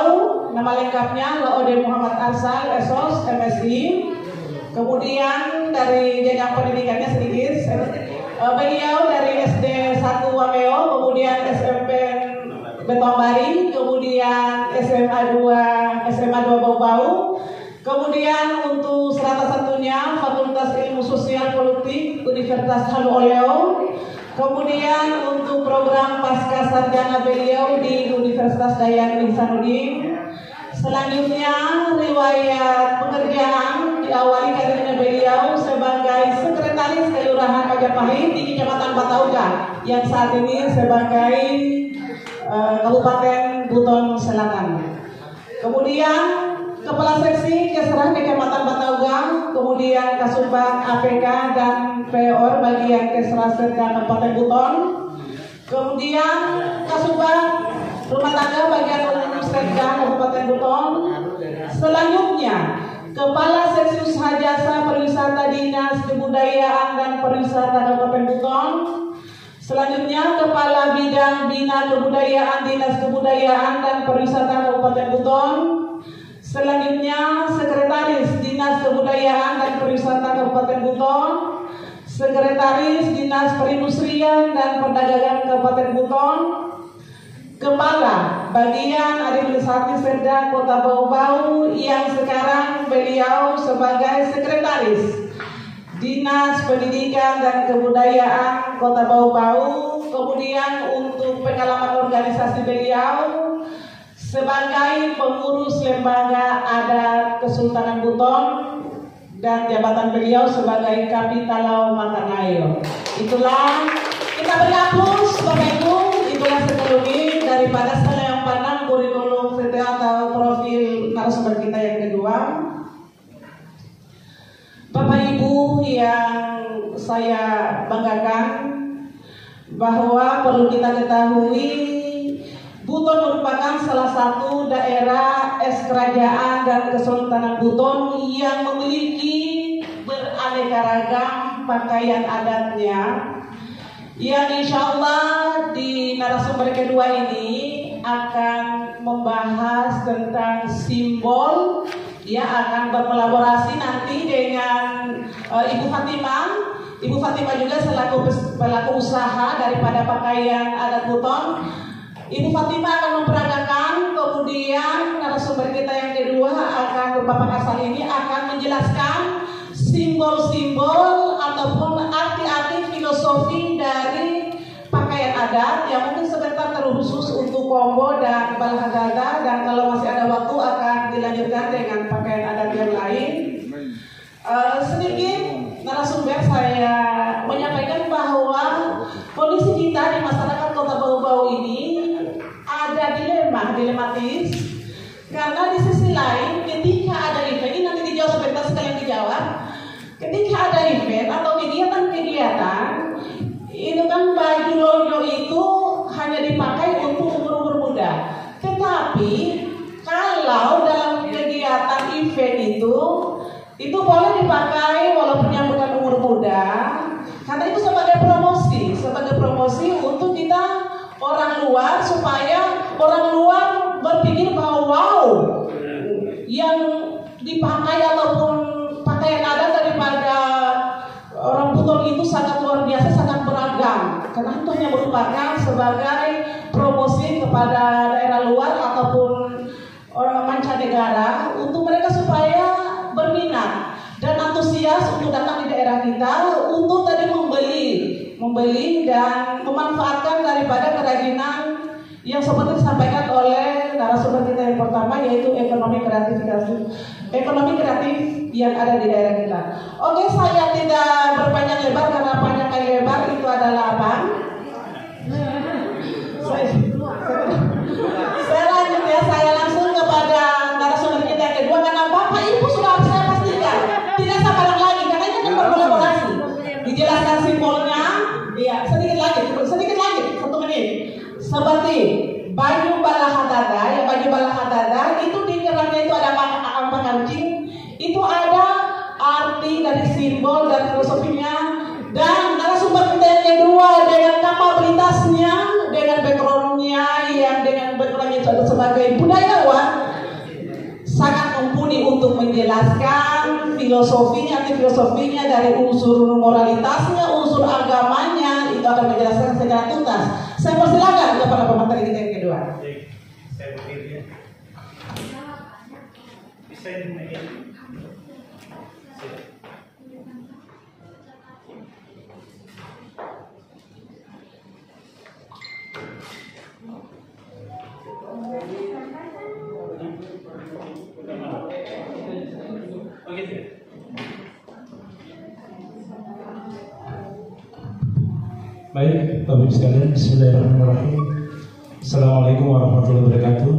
nama lengkapnya Laode Muhammad Arsal, SOS, MSI. Kemudian dari jenjang pendidikannya sedikit, beliau dari SD 1 Wameo, kemudian SMP Betombari, kemudian SMA 2 Bau-Bau. Kemudian untuk serata satunya Fakultas Ilmu Sosial Politik Universitas Haloleo. Kemudian untuk program pasca sarjana beliau di Universitas Dayang Ihsanuddin. Selanjutnya riwayat pekerjaan diawali karirnya beliau sebagai sekretaris Kelurahan Majapahit di Kecamatan Batauga yang saat ini sebagai Kabupaten Buton Selatan. Kemudian Kepala Seksi Kesra Kecamatan Batauga, kemudian Kasubag APK dan POR bagian Kesra Serga Kabupaten Buton, kemudian Kasubag Rumah Tangga bagian Umum Serga Kabupaten Buton. Selanjutnya Kepala Seksi Usaha Jasa Pariwisata Dinas Kebudayaan dan Pariwisata Kabupaten Buton. Selanjutnya Kepala Bidang Bina Kebudayaan Dinas Kebudayaan dan Pariwisata Kabupaten Buton. Selanjutnya Sekretaris Dinas Kebudayaan dan Pariwisata Kabupaten Buton, Sekretaris Dinas Perindustrian dan Perdagangan Kabupaten Buton, Kepala Bagian Administrasi Serda Kota Bau-Bau yang sekarang beliau sebagai Sekretaris Dinas Pendidikan dan Kebudayaan Kota Bau-Bau. Kemudian untuk pengalaman organisasi beliau sebagai pengurus lembaga adat Kesultanan Buton dan jabatan beliau sebagai Kapitalau Matanayo. Itulah, kita beri aplaus Bapak Ibu. Itulah sekelumit daripada yang pandang kurikulum vitae atau profil narasumber kita yang kedua. Bapak Ibu yang saya banggakan, bahwa perlu kita ketahui Buton merupakan salah satu daerah kerajaan dan Kesultanan Buton yang memiliki beraneka ragam pakaian adatnya, yang insya Allah di narasumber kedua ini akan membahas tentang simbol, ya, akan berkolaborasi nanti dengan Ibu Fatimah. Ibu Fatimah juga selaku pelaku usaha daripada pakaian adat Buton. Ibu Fatimah akan memperagakan, kemudian narasumber kita yang kedua akan Bapak Asal ini akan menjelaskan simbol-simbol ataupun arti-arti filosofi dari pakaian adat yang mungkin sebentar terkhusus untuk Kombo dan Balahagada, dan kalau masih ada waktu akan dilanjutkan dengan pakaian adat yang lain. Sedikit narasumber saya menyampaikan bahwa kondisi kita di masyarakat Kota Bau-Bau ini ada dilematis, karena di sisi lain ketika ada event, ini nanti dijawab sebentar sekalian dijawab, ketika ada event atau kegiatan itu kan baju loyo itu hanya dipakai untuk umur-umur muda. Tetapi kalau dalam kegiatan event itu boleh dipakai walaupun yang bukan umur muda, karena itu sebagai promosi untuk kita orang luar, supaya orang luar berpikir bahwa wow, yang dipakai ataupun pakaian adat daripada orang Buton itu sangat luar biasa, sangat beragam, karena itu hanya merupakan sebagai promosi kepada daerah luar ataupun orang mancanegara untuk mereka supaya berminat dan antusias untuk datang di daerah kita untuk tadi membeli dan memanfaatkan daripada kerajinan yang seperti disampaikan oleh narasumber kita yang pertama, yaitu ekonomi kreatif yang ada di daerah kita. Oke, saya tidak berpanjang lebar karena panjang kali lebar itu adalah apa? Saya lanjut ya, saya langsung kepada narasumber kita yang kedua, karena Bapak Ibu sudah saya pastikan tidak sabaran lagi, karena ini akan berkolaborasi. Dijelaskan simbolnya, ya sedikit lagi, 1 menit. Seperti baju balahadada, ya baju balahadada itu di kerangnya itu ada ampak kancing, itu ada arti dari simbol dan filosofinya, dan narasumber kita yang kedua dengan kapabilitasnya, dengan backgroundnya yang dengan backgroundnya sebagai budayawan sangat mumpuni untuk menjelaskan filosofinya dari unsur moralitasnya, unsur agamanya, itu akan menjelaskan secara tuntas. Saya persilakan kepada pemateri kita yang kedua. Saya berdiri. Bisa ini. Baik, Bapak Ibu sekalian, bismillahirrahmanirrahim. Assalamualaikum warahmatullahi wabarakatuh.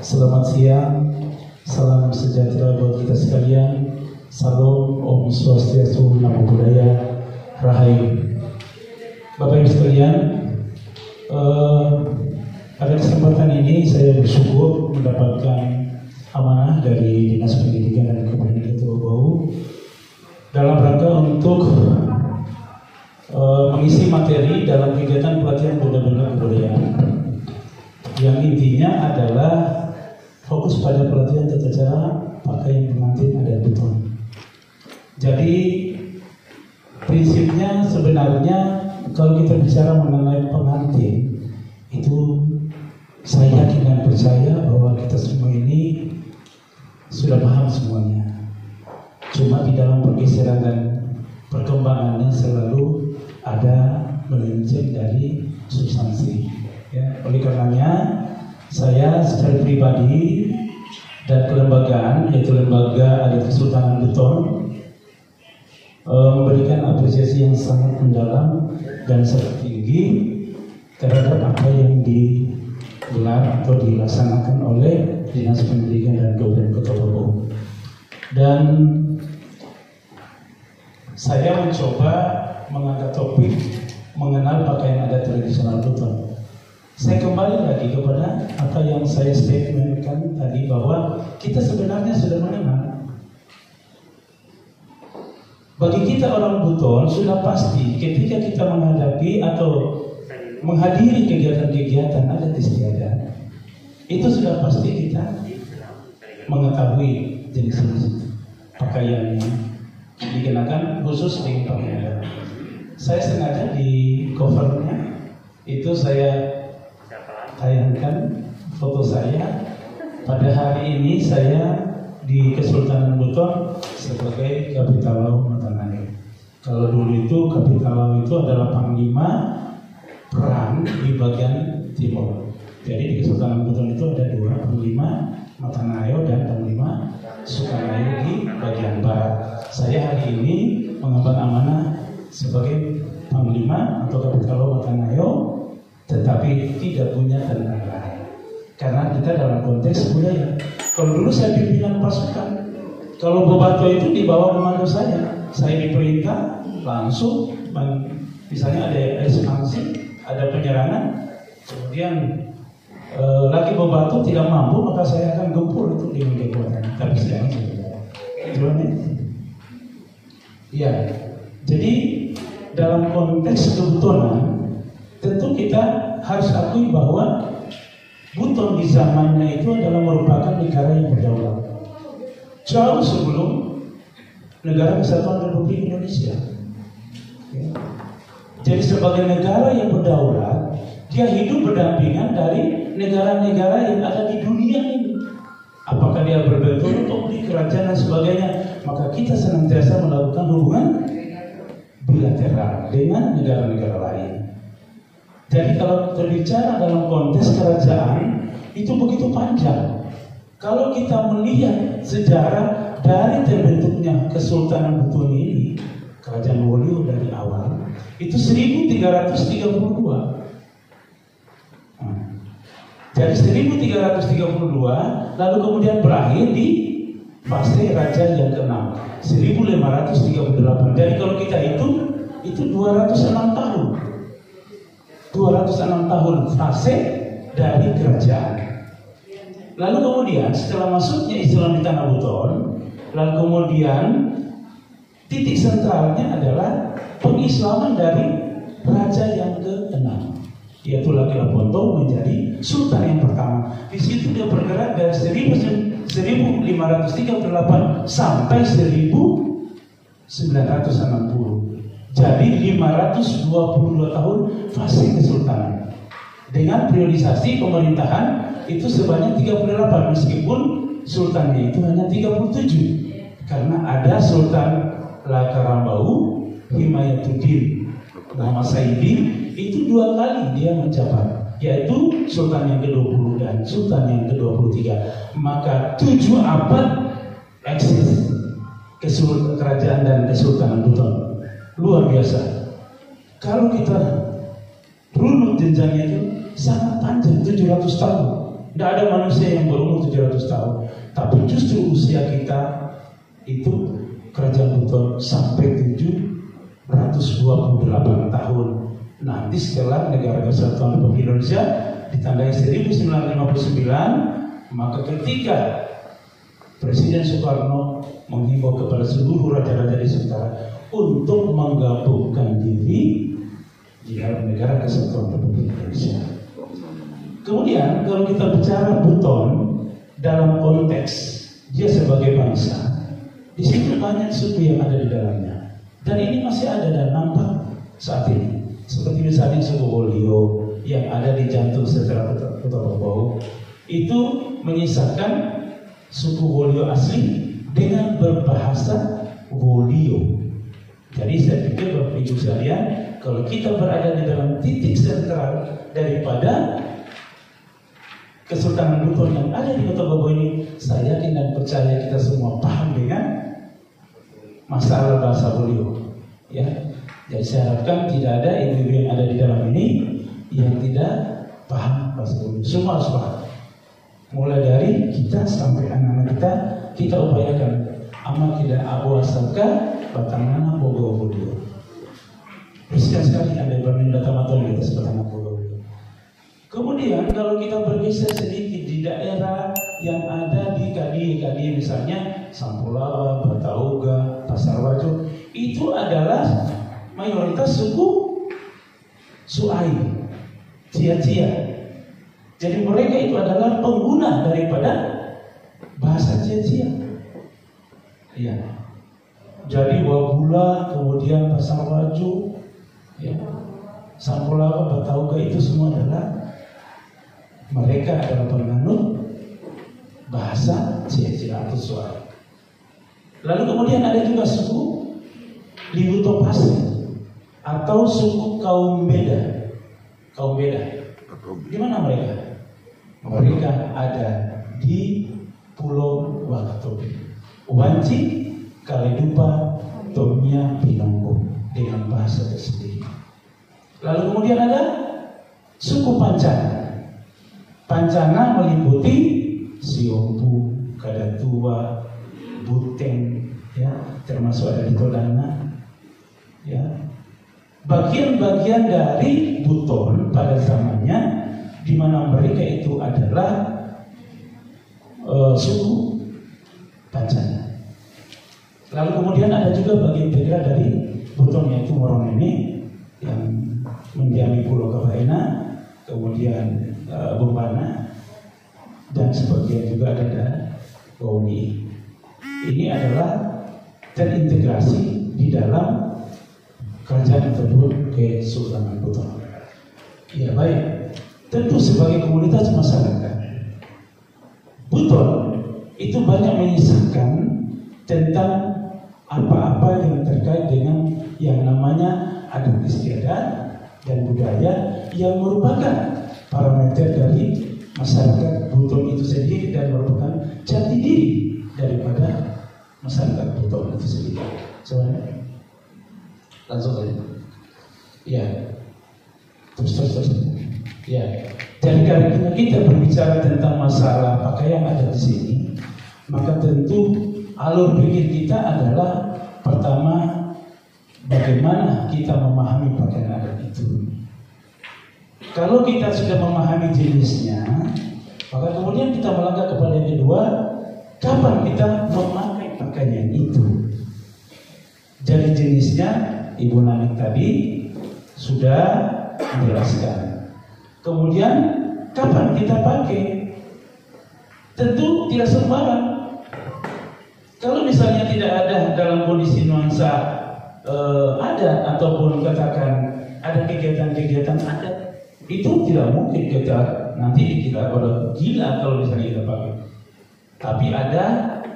Selamat siang, salam sejahtera buat kita sekalian. Salam, Om Swastiastu, Namo Buddhaya, Rahayu. Bapak Ibu sekalian, pada kesempatan ini saya bersyukur mendapatkan amanah dari Dinas Pendidikan dan Kebudayaan Kota Bau dalam rangka untuk mengisi materi dalam kegiatan pelatihan benda-benda kebudayaan, yang intinya adalah fokus pada pelatihan tata cara pakaian pengantin adat Buton. Jadi prinsipnya sebenarnya kalau kita bicara mengenai pengantin itu, saya yakin dan percaya bahwa kita semua ini sudah paham semuanya. Cuma di dalam pergeseran dan perkembangannya selalu ada melenceng dari substansi. Ya, oleh karenanya saya secara pribadi dan kelembagaan, yaitu Lembaga Adat Kesultanan Buton, memberikan apresiasi yang sangat mendalam dan sangat tinggi terhadap apa yang digelar atau dilaksanakan oleh Dinas Pendidikan dan Kebudayaan Kota Bau. Dan saya mencoba mengangkat topik mengenal pakaian adat tradisional Buton. Saya kembali lagi kepada apa yang saya statementkan tadi, bahwa kita sebenarnya sudah mengenal. Bagi kita orang Buton sudah pasti ketika kita menghadapi atau menghadiri kegiatan-kegiatan adat istiadat, itu sudah pasti kita mengetahui jenis-jenis pakaian yang dikenakan khusus di pakaian adat. Saya sengaja di covernya itu saya tayangkan foto saya pada hari ini saya di Kesultanan Buton sebagai Kapitalau Matanayo. Kalau dulu itu Kapitalau itu adalah panglima perang di bagian timur. Jadi di Kesultanan Buton itu ada dua, panglima Matanayo dan panglima Sukanayo di bagian barat. Saya hari ini mengemban amanah sebagai panglima atau Kapitalau Matanayo, tetapi tidak punya tenaga karena kita dalam konteks budaya. Kalau dulu saya pimpinan pasukan, kalau Bobato itu di bawah komando saya diperintah langsung, misalnya ada ekspansi, ada penyerangan, kemudian lagi Bobato tidak mampu, maka saya akan gempur itu dengan kekuatan. Tapi sekarang itu ya. Jadi dalam konteks kebutuhan, tentu kita harus akui bahwa Buton di zamannya itu adalah merupakan negara yang berdaulat jauh sebelum negara Kesatuan Republik Indonesia. Jadi sebagai negara yang berdaulat, dia hidup berdampingan dari negara-negara yang ada di dunia ini. Apakah dia berbentuk republik, kerajaan dan sebagainya, maka kita senantiasa melakukan hubungan bilateral dengan negara-negara lain. Jadi kalau berbicara dalam konteks kerajaan itu begitu panjang. Kalau kita melihat sejarah dari terbentuknya Kesultanan Buton ini, Kerajaan Wolio dari awal itu 1332. Jadi 1332 lalu kemudian berakhir di fase Raja yang ke-6 1538. Jadi kalau kita hitung itu 206 tahun. 206 tahun fase dari kerajaan. Lalu kemudian setelah masuknya Islam di Tanah Buton, lalu kemudian titik sentralnya adalah pengislaman dari raja yang ke-6, yaitu Laki Laponto menjadi sultan yang pertama. Di situ dia bergerak dari 1538 sampai 1960. Jadi 522 tahun fase kesultanan. Dengan periodisasi pemerintahan itu sebanyak 38, meskipun sultannya itu hanya 37. Karena ada Sultan Lakarambau, Himayatuddin Muhammad Saidi, itu 2 kali dia menjabat, yaitu sultan yang ke-20 dan sultan yang ke-23. Maka 7 abad eksis kerajaan dan kesultanan Buton. Luar biasa. Kalau kita runut jenjangnya itu sangat panjang, 700 tahun. Tidak ada manusia yang berumur 700 tahun. Tapi justru usia kita itu kerajaan Buton sampai 728 tahun. Nanti setelah negara Kesatuan Republik Indonesia ditandai 1959, maka ketika Presiden Soekarno menghimbau kepada seluruh raja-raja di Nusantara untuk menggabungkan diri di dalam negara Kesatuan Republik Indonesia. Kemudian kalau kita bicara Buton dalam konteks dia sebagai bangsa, di situ banyak suku yang ada di dalamnya, dan ini masih ada dan nampak saat ini. Seperti misalnya suku Wolio yang ada di jantung sejarah Kota Bau, itu menyisakan suku Wolio asli dengan berbahasa Wolio. Jadi saya pikir Bapak Ibu sekalian, kalau kita berada di dalam titik sentral daripada Kesultanan Buton yang ada di Kota Bau ini, saya yakin dan percaya kita semua paham dengan masalah bahasa Wolio. Ya, jadi saya harapkan tidak ada ibu-ibu yang ada di dalam ini yang tidak paham bahasa Wolio. Semua harus paham. Mulai dari kita sampai anak-anak kita upayakan amal tidak abu asaka batangan bogo Wolio. Riskan sekali Anda berminat tamaton di atas pertama pulau. Kemudian kalau kita bergeser sedikit di daerah yang ada di Kadi misalnya Sampulawa, Batauga, Pasar Wajo, itu adalah mayoritas suku Suai, Cia-Cia. Jadi mereka itu adalah pengguna daripada bahasa Cia-Cia. Iya. Jadi Wabula, kemudian Pasar Wajo, ya, Sampulawa, Batauga itu semua adalah mereka adalah penganut bahasa Cia-Cia atau Suai. Lalu kemudian ada juga suku Liwutopase atau suku kaum beda. Di mana mereka? Mereka ada di Pulau Wakatobi, Wanci, Kaledupa, Tomia, Pinonggo dengan bahasa tersendiri. Lalu kemudian ada suku Pancana meliputi Siompu, Kadatua, Buteng, ya, termasuk ada di Todana, ya. Bagian-bagian dari Buton pada zamannya, di mana mereka itu adalah suku Pancana. Lalu kemudian ada juga bagian daerah dari Buton yaitu Moronene yang mendiami Pulau Kabaena, kemudian Bombana, dan sebagian juga ada Boni. Ini adalah terintegrasi di dalam kerajaan tersebut Kesultanan Buton. Ya baik, tentu sebagai komunitas masyarakat Buton itu banyak menyisakan tentang apa-apa yang terkait dengan yang namanya adat istiadat dan budaya yang merupakan parameter dari masyarakat Buton itu sendiri dan merupakan jati diri daripada masyarakat Buton itu sendiri. Soalnya langsung saja. Ya, terus. Ya, jadi karena kita berbicara tentang masalah pakaian ada di sini, maka tentu alur pikir kita adalah pertama bagaimana kita memahami pakaian adat itu. Kalau kita sudah memahami jenisnya, maka kemudian kita melangkah kepada yang kedua, kapan kita memakai pakaian itu. Jadi jenisnya Ibu Nanik tadi sudah menjelaskan. Kemudian kapan kita pakai? Tentu tidak sembarang. Kalau misalnya tidak ada dalam kondisi nuansa adat ataupun katakan ada kegiatan-kegiatan adat, itu tidak mungkin kita kalau gila kalau misalnya kita pakai. Tapi ada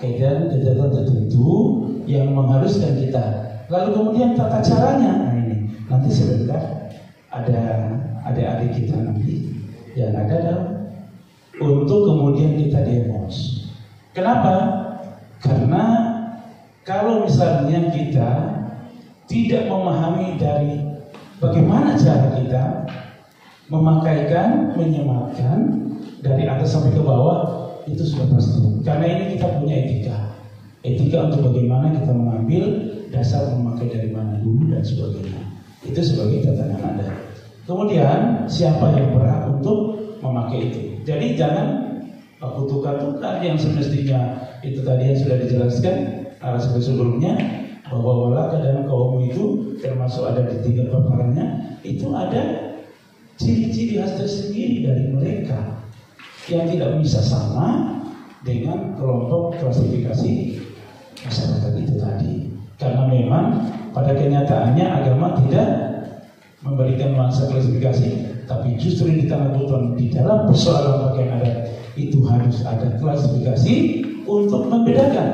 kegiatan-kegiatan tertentu yang mengharuskan kita. Lalu kemudian tata caranya, nah ini nanti sebentar ada adik-adik kita nanti yang ada untuk kemudian kita demos. Kenapa? Karena kalau misalnya kita tidak memahami dari bagaimana cara kita memakaikan, menyematkan dari atas sampai ke bawah, itu sudah pasti. Karena ini kita punya etika untuk bagaimana kita mengambil dasar memakai dari mana dulu dan sebagainya. Itu sebagai tatanan adat. Kemudian siapa yang berhak untuk memakai itu? Jadi jangan tukar-tukar yang semestinya itu tadi yang sudah dijelaskan narasumber sebelumnya, bahwa walaka dan kaum itu termasuk ada di 3 paparannya, itu ada ciri-ciri khas tersendiri dari mereka yang tidak bisa sama dengan kelompok klasifikasi masyarakat itu tadi. Karena memang pada kenyataannya agama tidak memberikan nuansa klasifikasi, tapi justru di tanah Buton di dalam persoalan pakaian adat itu harus ada klasifikasi untuk membedakan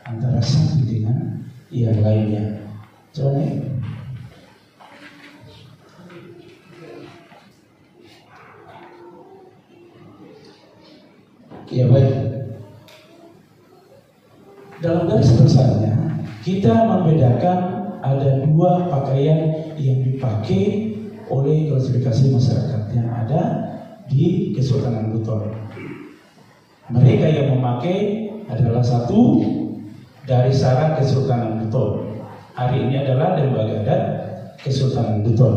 antara satu dengan yang lainnya. Contohnya, ya baik. Dalam garis besarnya kita membedakan ada 2 pakaian yang dipakai oleh klasifikasi masyarakat yang ada di Kesultanan Buton. Mereka yang memakai adalah 1 dari Syarat Kesultanan Buton. Hari ini adalah lembaga adat Kesultanan Buton.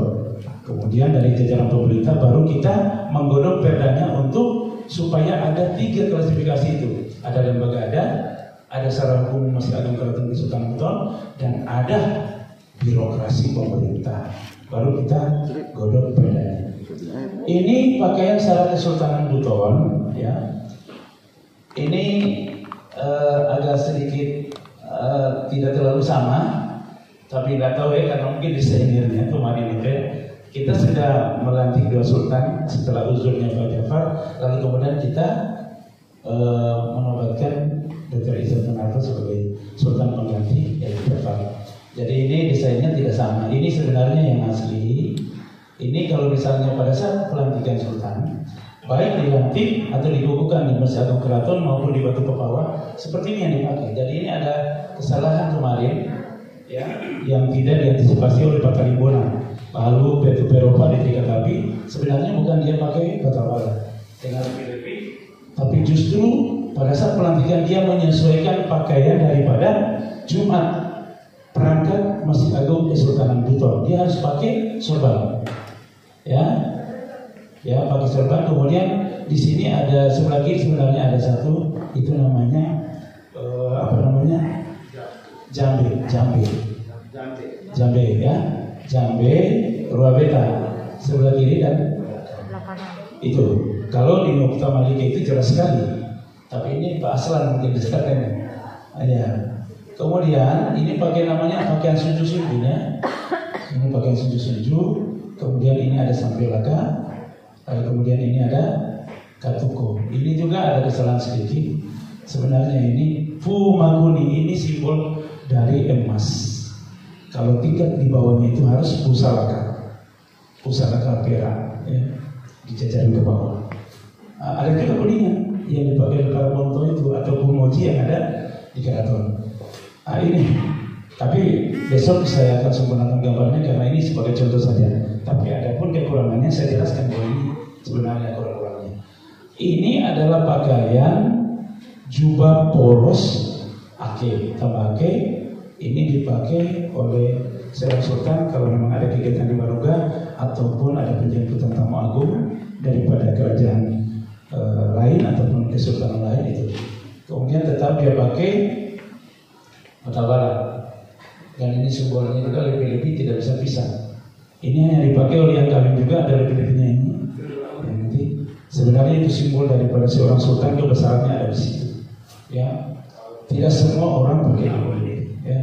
Kemudian dari jajaran pemerintah baru kita menggodok perdanya untuk supaya ada 3 klasifikasi itu. Ada lembaga adat, ada Secara Hukum Masjid Agung Keraton Kesultanan Buton, dan ada birokrasi pemerintah. Baru kita godok perdanya. Ini pakaian syarat Kesultanan Buton, ya. Ini agak sedikit tidak terlalu sama, tapi nggak tahu ya, karena mungkin desainirnya kemarin itu kita sudah melantik 2 sultan setelah uzurnya Pak Jafar, lalu kemudian kita menobatkan Dr. Izzat Monarfa sebagai sultan pengganti dari Jafar. Jadi ini desainnya tidak sama. Ini sebenarnya yang asli. Ini kalau misalnya pada saat pelantikan sultan, baik dilantik atau dikukuhkan di Masjid Agung Keraton maupun di Batu Pepawa, seperti ini yang dipakai. Jadi ini ada kesalahan kemarin, ya, yang tidak diantisipasi oleh Pak Kalimbona. Lalu Betu Peropa di Tiga Tabi, sebenarnya bukan dia pakai kata wala dengan lebih-lebih, tapi justru pada saat pelantikan dia menyesuaikan pakaian daripada Jumat perangkat Masjid Agung Kesultanan Buton. Dia harus pakai sorban, ya pakai sorban. Kemudian di sini ada sebelah kiri sebenarnya ada satu, itu namanya jambe ya, jambe ruabeta sebelah kiri dan itu. Kalau di Nukta Malika itu jelas sekali, tapi ini Pak Aslan mungkin disatakan ya. Kemudian ini pakai namanya pakaian sunju ya. Ini pakaian sunju. Kemudian ini ada sampelaka. Kemudian ini ada katuko. Ini juga ada kesalahan sedikit. Sebenarnya ini Fumakuni, ini simbol dari emas. Kalau tingkat di bawahnya itu harus pusalaka perak, ya, dijajarin ke bawah. Ada juga kuningan yang dipakai para ponto itu atau pumoji yang ada di keraton. Ini, tapi besok saya akan sempurnakan gambarnya karena ini sebagai contoh saja. Tapi ada pun kekurangannya, saya jelaskan bahwa ini sebenarnya kurang-kurangnya. Ini adalah pakaian jubah polos ake, tambah ake. Ini dipakai oleh seorang sultan kalau memang ada kegiatan di Maruga ataupun ada penjemputan tamu agung daripada kerajaan lain ataupun kesultanan lain itu. Kemudian tetap dia pakai matawala, dan ini simbolnya juga lebih-lebih tidak bisa pisah. Ini hanya dipakai oleh yang kawin juga, ada lebih-lebihnya ini. Ya, nanti sebenarnya itu simbol daripada seorang sultan, kebesarannya ada di situ. Ya, tidak semua orang pakai ini, ya.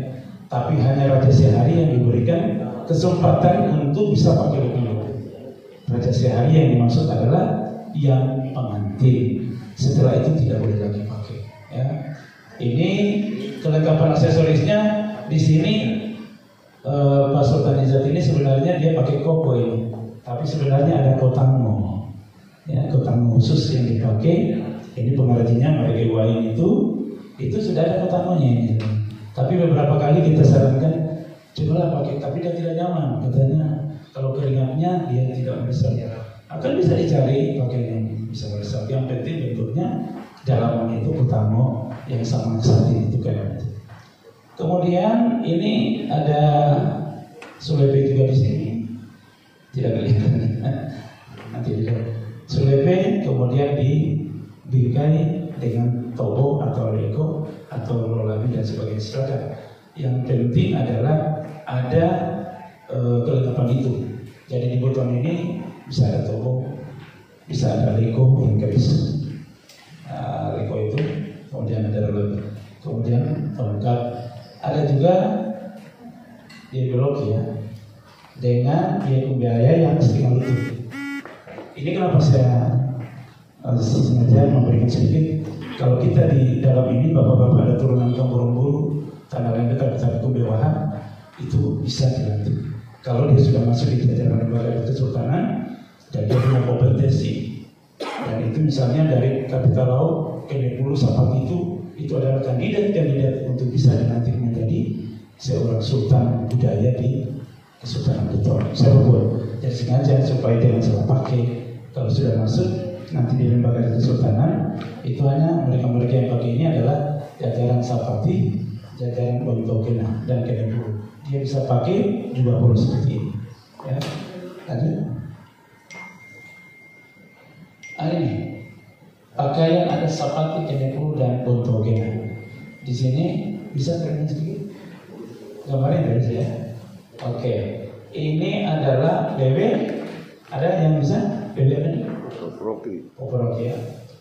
Tapi hanya Raja Sehari yang diberikan kesempatan untuk bisa pakai lebih-lebih. Raja Sehari yang dimaksud adalah yang pengantin. Setelah itu tidak boleh lagi pakai. Ya. Ini kelengkapan aksesorisnya di sini. Pak Sultan Izzat ini sebenarnya dia pakai koko ini, tapi sebenarnya ada kotango, ya, kotango khusus yang dipakai. Ini pengrajinnya mereka wain itu sudah ada kotangonya ini. Tapi beberapa kali kita sarankan cobalah pakai, tapi dia tidak nyaman katanya. Kalau keringatnya dia tidak meresap. Akan bisa dicari pakaian yang bisa meresap. Yang penting bentuknya dalamannya itu kotango yang sama satin itu kayak gitu. Kemudian ini ada sulepe juga di sini, tidak kelihatan. Nanti dilihat sulepe, kemudian dibingkai dengan tobo atau lego atau lolabi dan sebagainya. Silakan. Yang penting adalah ada kelengkapan itu. Jadi di Buton ini bisa ada tobo, bisa ada lego yang keris, lego itu, kemudian ada lolabi, kemudian tongkat. Ada juga dialog ya dengan biaya yang setengah lutut. Ini kenapa saya sengaja memberikan sedikit. Kalau kita di dalam ini bapak-bapak ada turunan Kamburung-Buru, tanah lain dekat besar kemewahan, itu bisa dilantik. Kalau dia sudah masuk di jajaran lembaga kesultanan dan dia punya kompetensi, dan itu misalnya dari Kapital Laut ke 10 Sapat itu adalah kandidat untuk bisa dilantik menjadi seorang sultan budaya di Kesultanan Buton. Saya buat jadi sengaja supaya jangan salah pakai. Kalau sudah masuk nanti di lembaga kesultanan itu hanya mereka-mereka yang pakai ini adalah jajaran Sapati, jajaran Bontokena dan Kedemburu. Dia bisa pakai jubah polos seperti ini. Ya, lanjut. Ini pakaian ada sapati, kenepul dan bontogena. Di sini bisa terlihat sedikit gambarnya dari saya. Oke, ini adalah bebek. Ada yang bisa bebek ini? Operoki ya.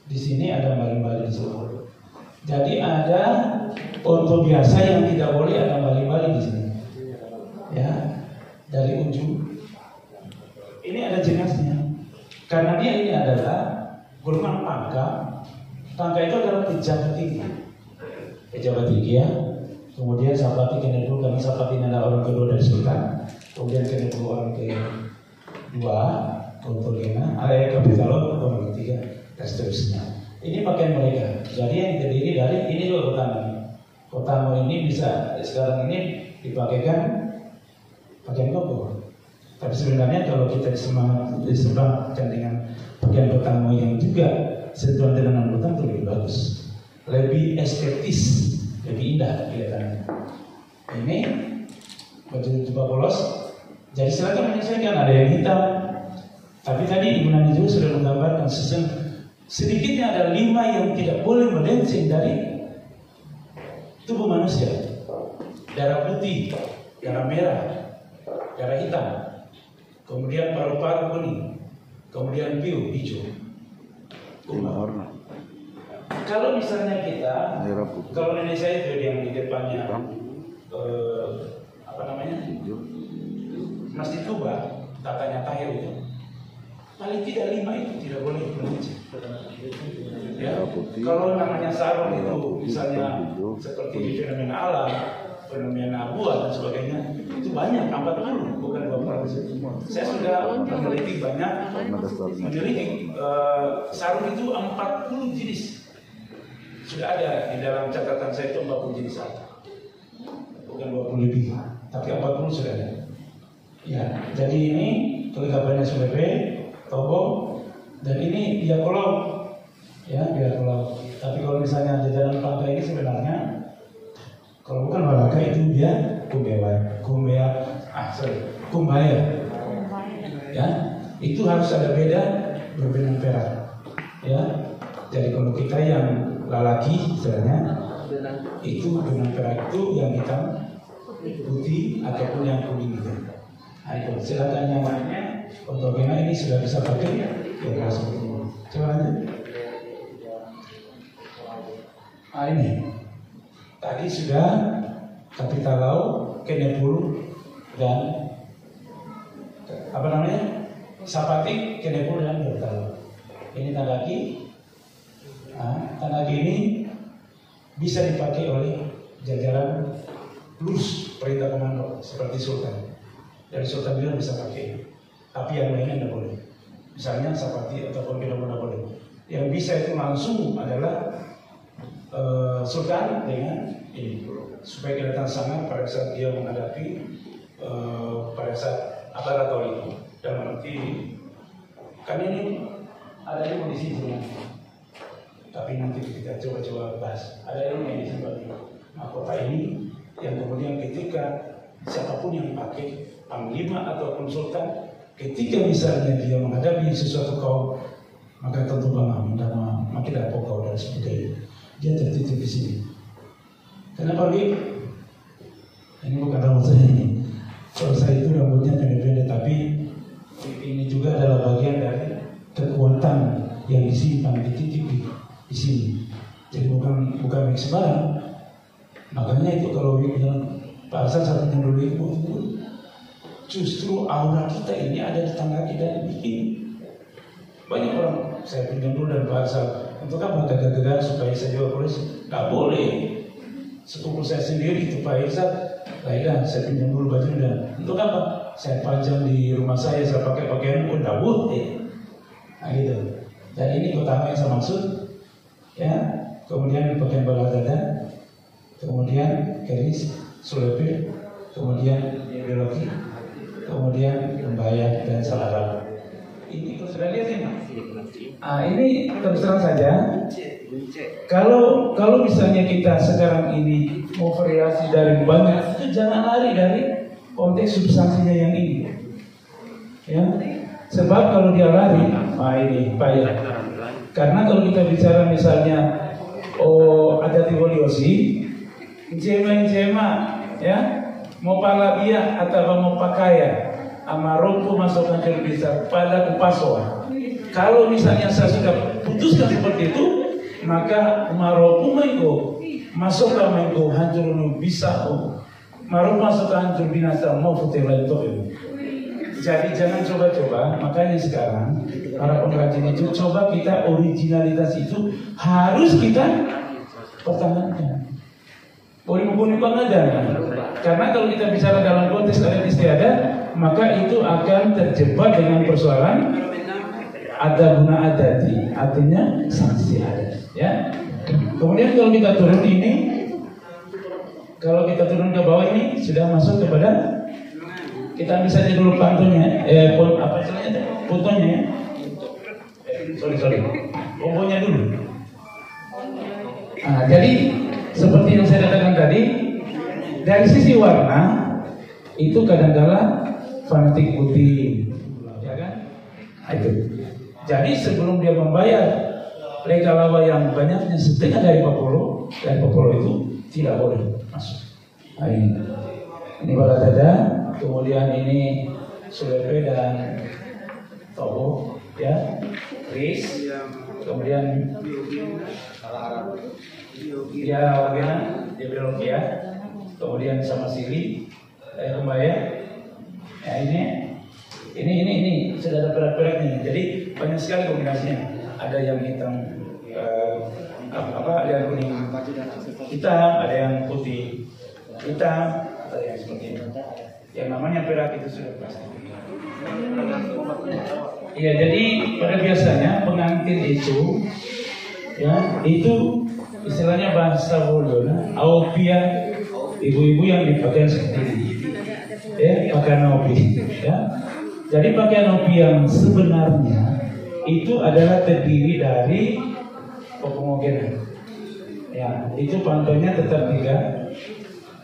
Di sini ada bali-bali di sini. Jadi ada onto biasa yang tidak boleh ada bali-bali di sini. Ya, dari ujung. Ini ada jenazahnya. Karena dia ini adalah golongan pangka. Pangka itu adalah pejabat tinggi. Pejabat tinggi ya. Kemudian sapati kena dulu, karena sapati ini adalah orang kedua dari sultan. Kemudian kena dulu orang kedua, untuk kena. Ada kapitalon orang ketiga dan seterusnya. Ini pakaian mereka. Jadi yang terdiri dari ini juga kotamo. Kotamo ini bisa sekarang ini dipakaikan pakaian koko. Tapi sebenarnya kalau kita disebabkan dengan pakaian kotamo yang juga sentuhan dengan kotamo itu lebih bagus, lebih estetis, lebih indah kelihatannya. Ini baju jubah polos. Jadi silakan menyesuaikan, ada yang hitam. Tapi tadi Ibu Nani juga sudah menggambarkan sedikitnya ada 5 yang tidak boleh melenceng dari tubuh manusia. Darah putih, darah merah, darah hitam, kemudian paru-paru kuning, kemudian biru, hijau. Kalau misalnya kita, kalau nenek saya itu yang di depannya Masjid Kuba, tatanya Tahir itu, paling tidak 5 itu tidak boleh melenceng. Ya, kalau namanya sarung itu misalnya seperti di fenomena alam, fenomena buah dan sebagainya, itu banyak, 40 bukan 20. Saya sudah meneliti banyak, sarung itu 40 jenis. Sudah ada di dalam catatan saya itu 40 jenis sarung, bukan 20 lebih, tapi 40 sudah ada. Ya, jadi ini kelengkapannya SPP, tobo, dan ini biak pulau, ya biak pulau. Tapi kalau misalnya jajanan pangka ini sebenarnya, kalau bukan balaka itu dia kumbaya, ya itu harus ada beda berbenang perak, ya. Jadi kalau kita yang lalaki misalnya, itu benang perak itu yang hitam, putih ataupun yang kuning gitu. Nah, itu silakan yang lainnya. Untuk ini sudah bisa pakai ya seperti ini. Coba lanjut. Nah ini tadi sudah kapitalau, kenepul dan apa namanya sapatik, kenepul dan bertalau. Ini tanda kaki. Nah, tanda kaki ini bisa dipakai oleh jajaran plus perintah komando seperti sultan. Dari sultan bilang bisa pakai, tapi yang lainnya tidak boleh. Misalnya sapati ataupun tidak boleh. Yang bisa itu langsung adalah sultan dengan ini, supaya kelihatan sangat pada saat dia menghadapi pada saat aparatur itu. Dan nanti kan ini ada yang di sini, tapi nanti kita coba bahas. Ada yang di sini mahkota ini yang kemudian ketika siapapun yang pakai panglima ataupun sultan, ketika misalnya dia menghadapi sesuatu kaum, maka tentu makin ada pokok dan sebagainya. Dia tertitip di sini. Kenapa begitu? Ini bukan rambut saya ini. Kalau saya itu rambutnya pendek-pendek, tapi ini juga adalah bagian dari kekuatan yang disimpan dititip di sini. Jadi bukan yang sembarang. Makanya itu kalau bilang Pak Hasan satu yang dulu itu justru aura kita ini ada di tangga kita bikin. Banyak orang saya pinjam dulu dan Pak Hasan untuk apa gagal-gagal supaya saya jual polisi. Nggak boleh. Sepupu saya sendiri itu Pak Hasan, baiklah saya pinjam dulu baju dan untuk apa? Saya panjang di rumah saya pakai pakaian pun nggak boleh. Nah gitu. Dan ini pertama yang saya maksud, ya. Kemudian pakaian bala dada, kemudian keris, sulepil, kemudian biologi, kemudian lembayang dan salara. Ini kalau sudah lihat ini. Ini terus terang saja. Kalau misalnya kita sekarang ini mau variasi dari banyak, itu jangan lari dari konteks substansinya yang ini. Ya, sebab kalau dia lari, ini payah. Karena kalau kita bicara misalnya, ada tiboliosi, jema, ya, mau pala dia atau mau pakaian, amaroku masukkan ke bisa pada kupasoa. Kalau misalnya saya sudah putuskan seperti itu, maka maroku mengko masukkan mengko hancur bisa, maroku masukkan hancur binasa mau putih itu. Jadi jangan coba-coba, makanya sekarang para pengrajin itu coba kita originalitas itu harus kita pertahankan. Boleh ada, karena kalau kita bicara dalam konteks adat istiadat, maka itu akan terjebak dengan persoalan ada guna adati, artinya sanksi adat. Ya. Kemudian kalau kita turun ini, kalau kita turun ke bawah ini sudah masuk kepada kita bisa saja dulu pantunya, apa istilahnya, fotonya. Sorry, komponya dulu. Nah, jadi seperti yang saya katakan tadi, dari sisi warna itu kadang-kala fanatik putih, ya kan? Itu. Jadi sebelum dia membayar legalawa yang banyaknya setengah dari Papolo itu tidak boleh masuk. Nah, ini bala dada, kemudian ini sulepe dan tobo, ya, ris, kemudian ya wagena, dia belok ya, kemudian sama sili, kembaya, ya ini sudah ada perak-peraknya, jadi banyak sekali kombinasinya. Ada yang hitam, ada yang kuning hitam, ada yang putih hitam, ada yang seperti ini. Yang namanya perak itu sudah pasti. Iya, jadi pada biasanya pengantin itu, ya, itu istilahnya bahasa Bodoh, aupia, ibu-ibu yang dipakai seperti ini, ya, pakaian aupi, ya. Jadi pakaian aupi yang sebenarnya itu adalah terdiri dari pemogenan, ya, itu pantonya tetap 3,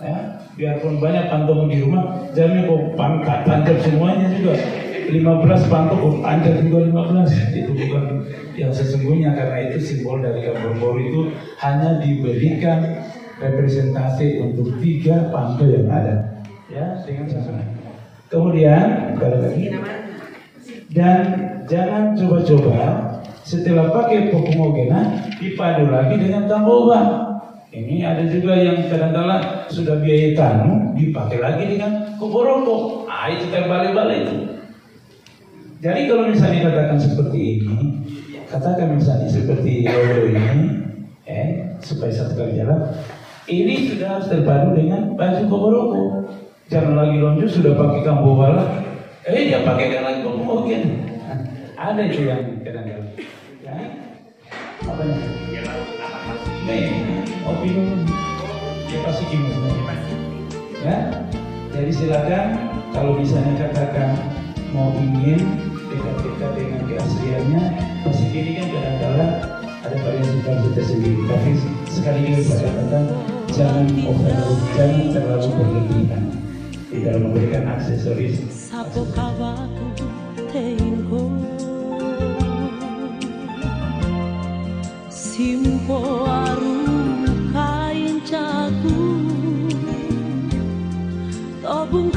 ya, biarpun banyak pantomu di rumah, jangan kok panjat semuanya juga. 15 pantok panjat juga 15, itu bukan yang sesungguhnya, karena itu simbol dari Kampung Boru itu hanya diberikan representasi untuk 3 panto yang ada, ya, dengan susunan. Kemudian lagi, dan jangan coba-coba setelah pakai pepomogena dipadu lagi dengan tamboba. Ini ada juga yang kadang-kala sudah biaya tanu dipakai lagi dengan koboroko. Itu terbalik-balik itu. Jadi kalau misalnya katakan seperti ini, katakan misalnya seperti logo ini, supaya satu kali jalan, ini sudah harus terpadu dengan baju koboroko. Jangan lagi lonjo sudah pakai kambobala, dia pakaikan lagi koboroko. Ada itu yang kadang-kadang. Ya. Apa nih? Opini dia pasti gimana? Ya, jadi silakan kalau misalnya katakan mau ingin dekat-dekat dengan keasliannya, pasti ini kan kadang-kadang ada variasi tersendiri. Tapi sekali lagi saya katakan jangan overload, jangan terlalu berlebihan di dalam memberikan aksesoris. Simpo arum kain caku, tobung